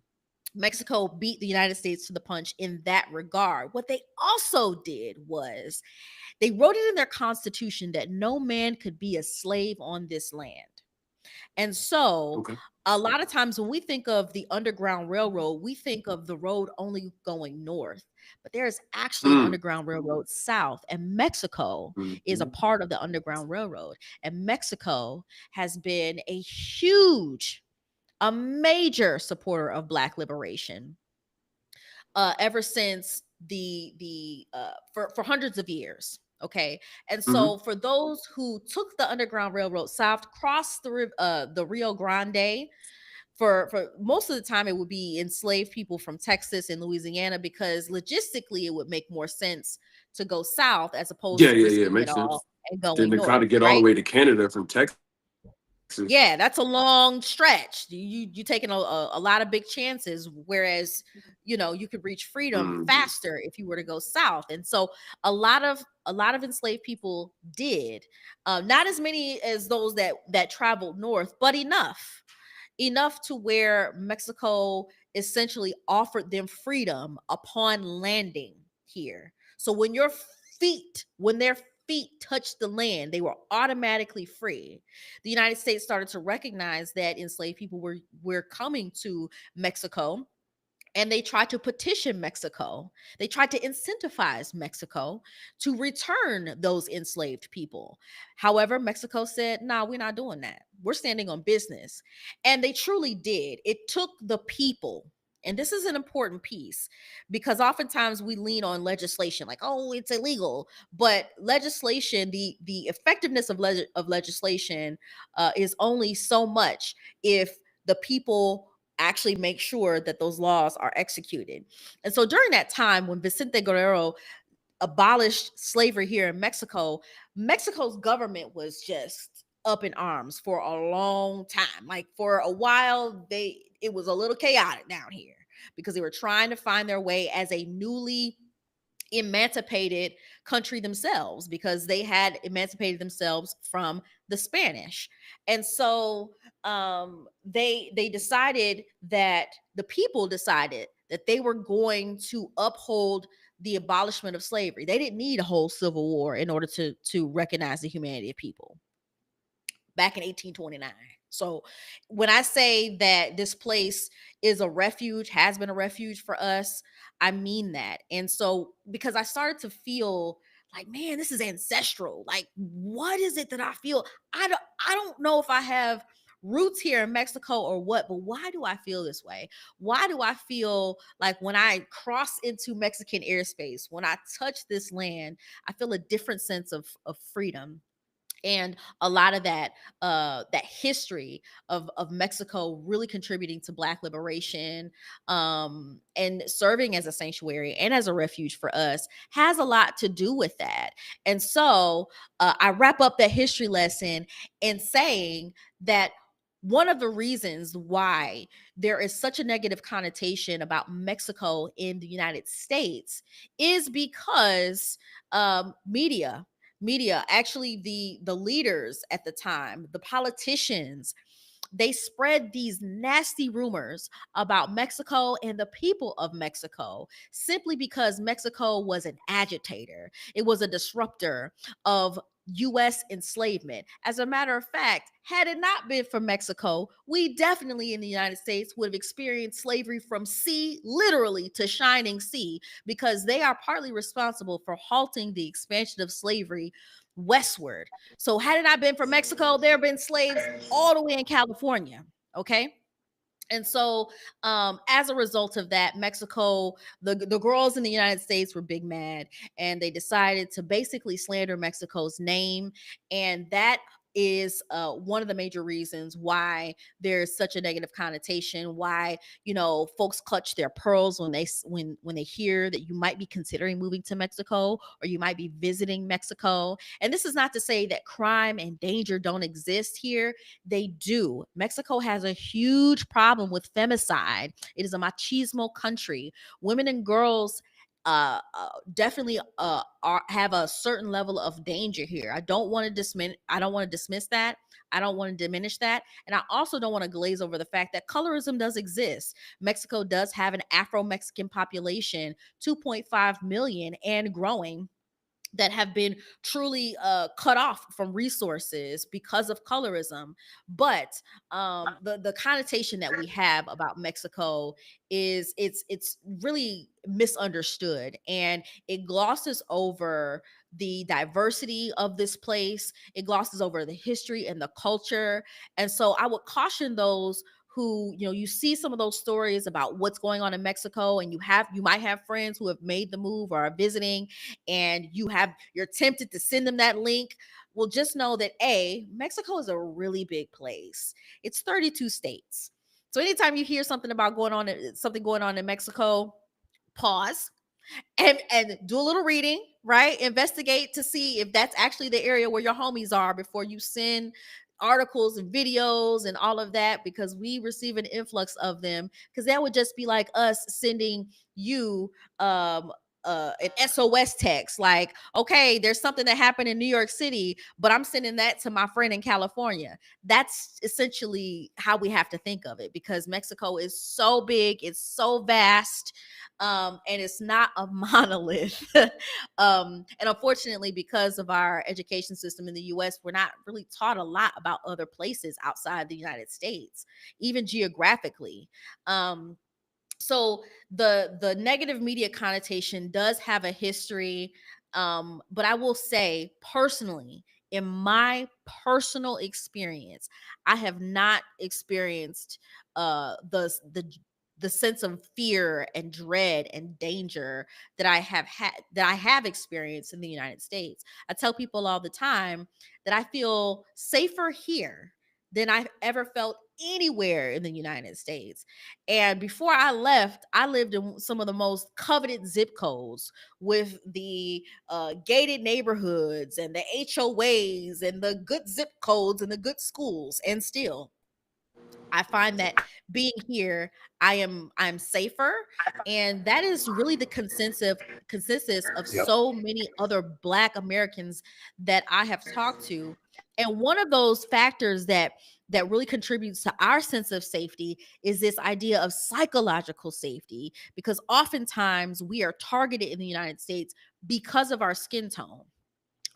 Speaker 2: Mexico beat the United States to the punch in that regard. What they also did was they wrote it in their constitution that no man could be a slave on this land. And so,
Speaker 1: Okay.
Speaker 2: a lot of times when we think of the Underground Railroad, we think of the road only going north. But there is actually an
Speaker 1: Mm.
Speaker 2: Underground Railroad south, and Mexico is a
Speaker 1: Hmm.
Speaker 2: part of the Underground Railroad. And Mexico has been a major supporter of Black liberation ever since for hundreds of years. Okay, and
Speaker 1: Hmm.
Speaker 2: so for those who took the Underground Railroad south, crossed the Rio Grande, for most of the time it would be enslaved people from Texas and Louisiana, because logistically it would make more sense to go south as opposed
Speaker 1: Yeah,
Speaker 2: to
Speaker 1: yeah, yeah.
Speaker 2: risking it
Speaker 1: Makes
Speaker 2: all
Speaker 1: sense.
Speaker 2: and
Speaker 1: Then
Speaker 2: going
Speaker 1: to try to
Speaker 2: north,
Speaker 1: get all the
Speaker 2: right?
Speaker 1: way to Canada from Texas.
Speaker 2: Yeah, that's a long stretch. You taking a lot of big chances, whereas you could reach freedom
Speaker 1: Hmm.
Speaker 2: faster if you were to go south. And so a lot of enslaved people did, not as many as those that traveled north, but enough to where Mexico essentially offered them freedom upon landing here. So when their feet touched the land, they were automatically free. The United States started to recognize that enslaved people were coming to Mexico, and they tried to petition Mexico. They tried to incentivize Mexico to return those enslaved people. However, Mexico said, "Nah, we're not doing that. We're standing on business." And they truly did. It took the people. And this is an important piece, because oftentimes we lean on legislation like, "Oh, it's illegal." But legislation, the effectiveness of legislation is only so much if the people actually make sure that those laws are executed. And so during that time when Vicente Guerrero abolished slavery here in Mexico, Mexico's government was just up in arms for a long time. Like for a while, it was a little chaotic down here because they were trying to find their way as a newly emancipated country themselves, because they had emancipated themselves from the Spanish. And so they decided that the people decided that they were going to uphold the abolishment of slavery. They didn't need a whole civil war in order to recognize the humanity of people back in 1829. So when I say that this place is a refuge, has been a refuge for us, I mean that. And so because I started to feel like, man, this is ancestral. Like, what is it that I feel? I don't know if I have roots here in Mexico or what, but why do I feel this way? Why do I feel like when I cross into Mexican airspace, when I touch this land, I feel a different sense of freedom? And a lot of that history of Mexico really contributing to Black liberation, and serving as a sanctuary and as a refuge for us has a lot to do with that. And so I wrap up that history lesson in saying that one of the reasons why there is such a negative connotation about Mexico in the United States is because media, actually the leaders at the time, the politicians, they spread these nasty rumors about Mexico and the people of Mexico simply because Mexico was an agitator. It was a disruptor of US enslavement. As a matter of fact, had it not been for Mexico, we definitely in the United States would have experienced slavery from sea, literally, to shining sea, because they are partly responsible for halting the expansion of slavery westward. So, had it not been for Mexico, there have been slaves all the way in California. Okay. And so, as a result of that, Mexico, the girls in the United States were big mad, and they decided to basically slander Mexico's name. And that is one of the major reasons why there's such a negative connotation, why folks clutch their pearls when they hear that you might be considering moving to Mexico or you might be visiting Mexico. And this is not to say that crime and danger don't exist here. They do. Mexico has a huge problem with femicide. It is a machismo country. Women and girls definitely have a certain level of danger here. I don't want to dismiss that. I don't want to diminish that. And I also don't want to glaze over the fact that colorism does exist. Mexico does have an Afro-Mexican population, 2.5 million and growing, that have been truly cut off from resources because of colorism. But the connotation that we have about Mexico is it's really misunderstood, and it glosses over the diversity of this place. It glosses over the history and the culture. And so I would caution those who, you see some of those stories about what's going on in Mexico, and you might have friends who have made the move or are visiting, and you're tempted to send them that link. Well, just know that Mexico is a really big place. It's 32 states. So anytime you hear something going on in Mexico, pause and do a little reading, right? Investigate to see if that's actually the area where your homies are before you send articles and videos and all of that, because we receive an influx of them. Because that would just be like us sending you an SOS text, like, okay, there's something that happened in New York City, but I'm sending that to my friend in California. That's essentially how we have to think of it, because Mexico is so big, it's so vast, and it's not a monolith. And unfortunately, because of our education system in the US, we're not really taught a lot about other places outside the United States, even geographically. So the negative media connotation does have a history, but I will say personally, in my personal experience, I have not experienced the sense of fear and dread and danger that I have experienced in the United States. I tell people all the time that I feel safer here than I've ever felt anywhere in the United States. And before I left, I lived in some of the most coveted zip codes with the gated neighborhoods and the HOAs and the good zip codes and the good schools. And still, I find that being here, I'm safer, and that is really the consensus of so many other Black Americans that I have talked to. And one of those factors that really contributes to our sense of safety is this idea of psychological safety, because oftentimes we are targeted in the United States because of our skin tone,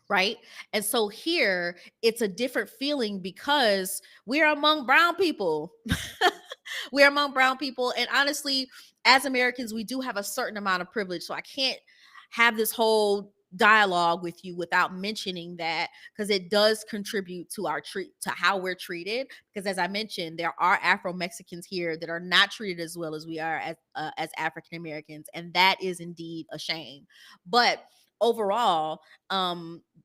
Speaker 2: right? And so here it's a different feeling because we're among brown people. We're among brown people. And honestly, as Americans, we do have a certain amount of privilege. So I can't have this whole dialogue with you without mentioning that, because it does contribute to our treat to how we're treated. Because as I mentioned, there are Afro Mexicans here that are not treated as well as we are as African Americans, and that is indeed a shame. But overall,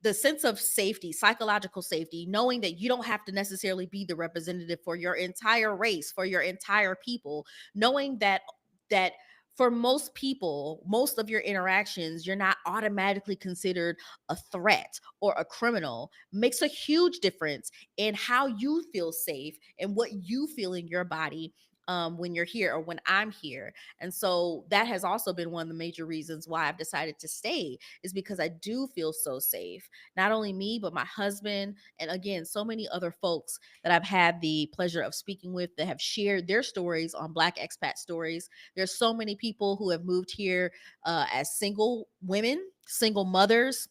Speaker 2: the sense of safety, psychological safety, knowing that you don't have to necessarily be the representative for your entire race, for your entire people, knowing that for most people, most of your interactions, you're not automatically considered a threat or a criminal, makes a huge difference in how you feel safe and what you feel in your body when you're here or when I'm here. And so that has also been one of the major reasons why I've decided to stay, is because I do feel so safe. Not only me, but my husband, and again, so many other folks that I've had the pleasure of speaking with that have shared their stories on Black Expat Stories. There's so many people who have moved here as single women, single mothers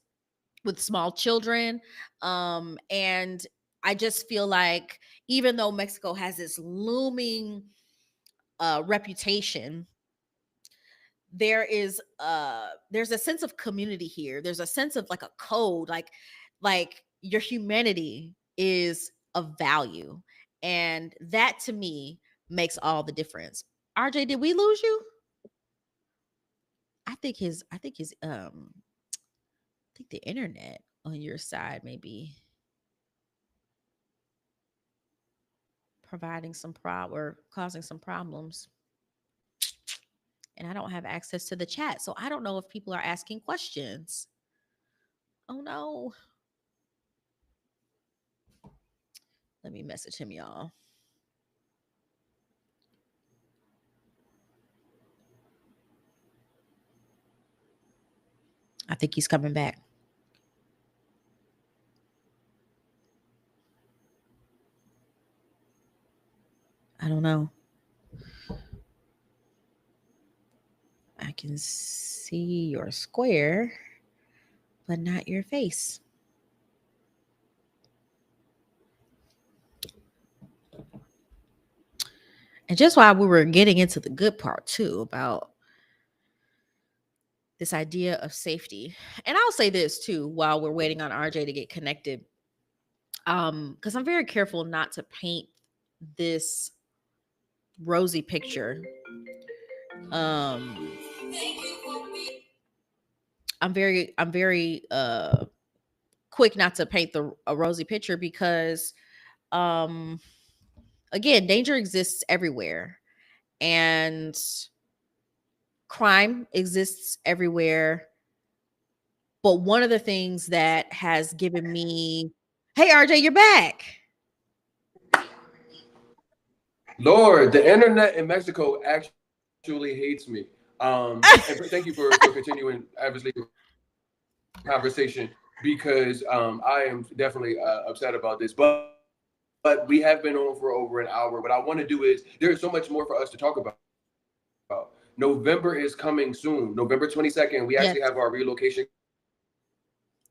Speaker 2: with small children. And I just feel like even though Mexico has this looming reputation, there's a sense of community here. There's a sense of like a code, like your humanity is of value, and that to me makes all the difference. RJ, did we lose you? I think the internet on your side may be providing some or causing some problems. And I don't have access to the chat, so I don't know if people are asking questions. Oh no. Let me message him, y'all. I think he's coming back. I don't know. I can see your square, but not your face. And just while we were getting into the good part too about this idea of safety, and I'll say this too while we're waiting on RJ to get connected, because I'm very careful not to paint this rosy picture. Um, I'm very quick not to paint a rosy picture because um again, danger exists everywhere, and crime exists everywhere. But one of the things that has given me, hey RJ, you're back.
Speaker 1: Lord, the internet in Mexico actually hates me. And thank you for continuing, obviously, the conversation because I am definitely upset about this. But we have been on for over an hour. What I want to do is there is so much more for us to talk about. November is coming soon. November 22nd, we actually have our relocation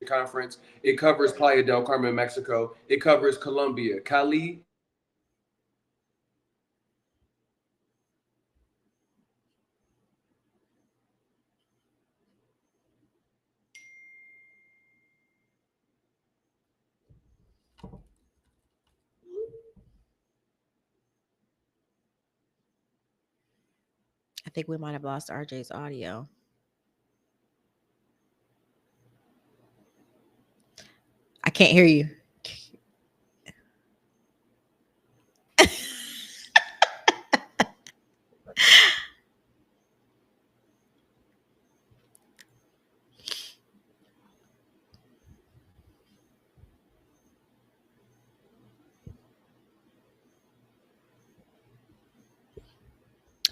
Speaker 1: conference. It
Speaker 2: Yes.
Speaker 1: covers Playa Del Carmen, Mexico. It covers Colombia, Cali, Medellin, Medellin, Medellin, Medellin, Medellin,
Speaker 2: I think we might have lost RJ's audio. I can't hear you.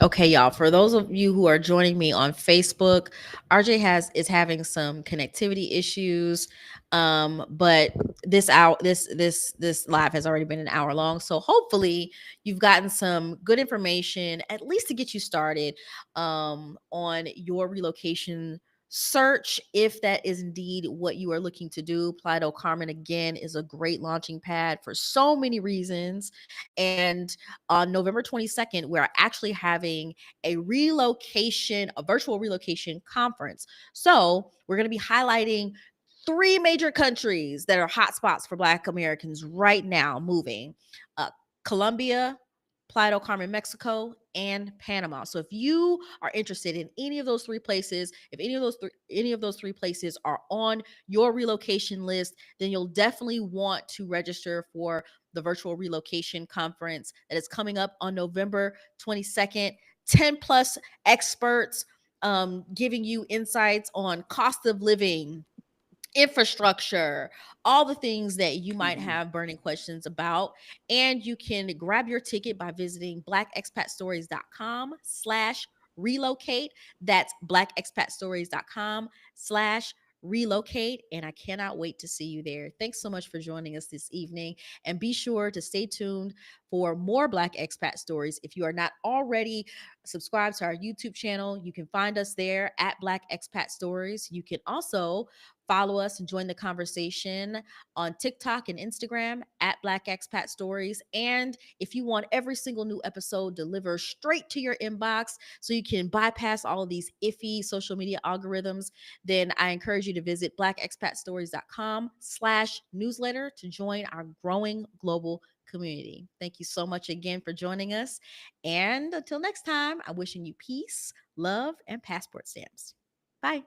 Speaker 2: Okay, y'all. For those of you who are joining me on Facebook, RJ has is having some connectivity issues. But this live has already been an hour long. So hopefully you've gotten some good information, at least to get you started on your relocation search, if that is indeed what you are looking to do. Playa del Carmen again is a great launching pad for so many reasons. And on November 22nd, we're actually having a virtual relocation conference. So we're going to be highlighting three major countries that are hotspots for Black Americans right now moving: uh, Colombia, Playa del Carmen, Mexico, and Panama. So if you are interested in any of those three places, if any of those three places are on your relocation list, then you'll definitely want to register for the virtual relocation conference that is coming up on November 22nd. 10 plus experts giving you insights on cost of living, infrastructure, all the things that you might
Speaker 1: Mhm.
Speaker 2: have burning questions about. And you can grab your ticket by visiting blackexpatstories.com/relocate. That's blackexpatstories.com/relocate. And I cannot wait to see you there. Thanks so much for joining us this evening. And be sure to stay tuned for more Black Expat Stories. If you are not already subscribed to our YouTube channel, you can find us there at Black Expat Stories. You can also follow us and join the conversation on TikTok and Instagram at Black Expat Stories. And if you want every single new episode delivered straight to your inbox so you can bypass all of these iffy social media algorithms, then I encourage you to visit blackexpatstories.com/newsletter to join our growing global community. Thank you so much again for joining us. And until next time, I'm wishing you peace, love, and passport stamps. Bye.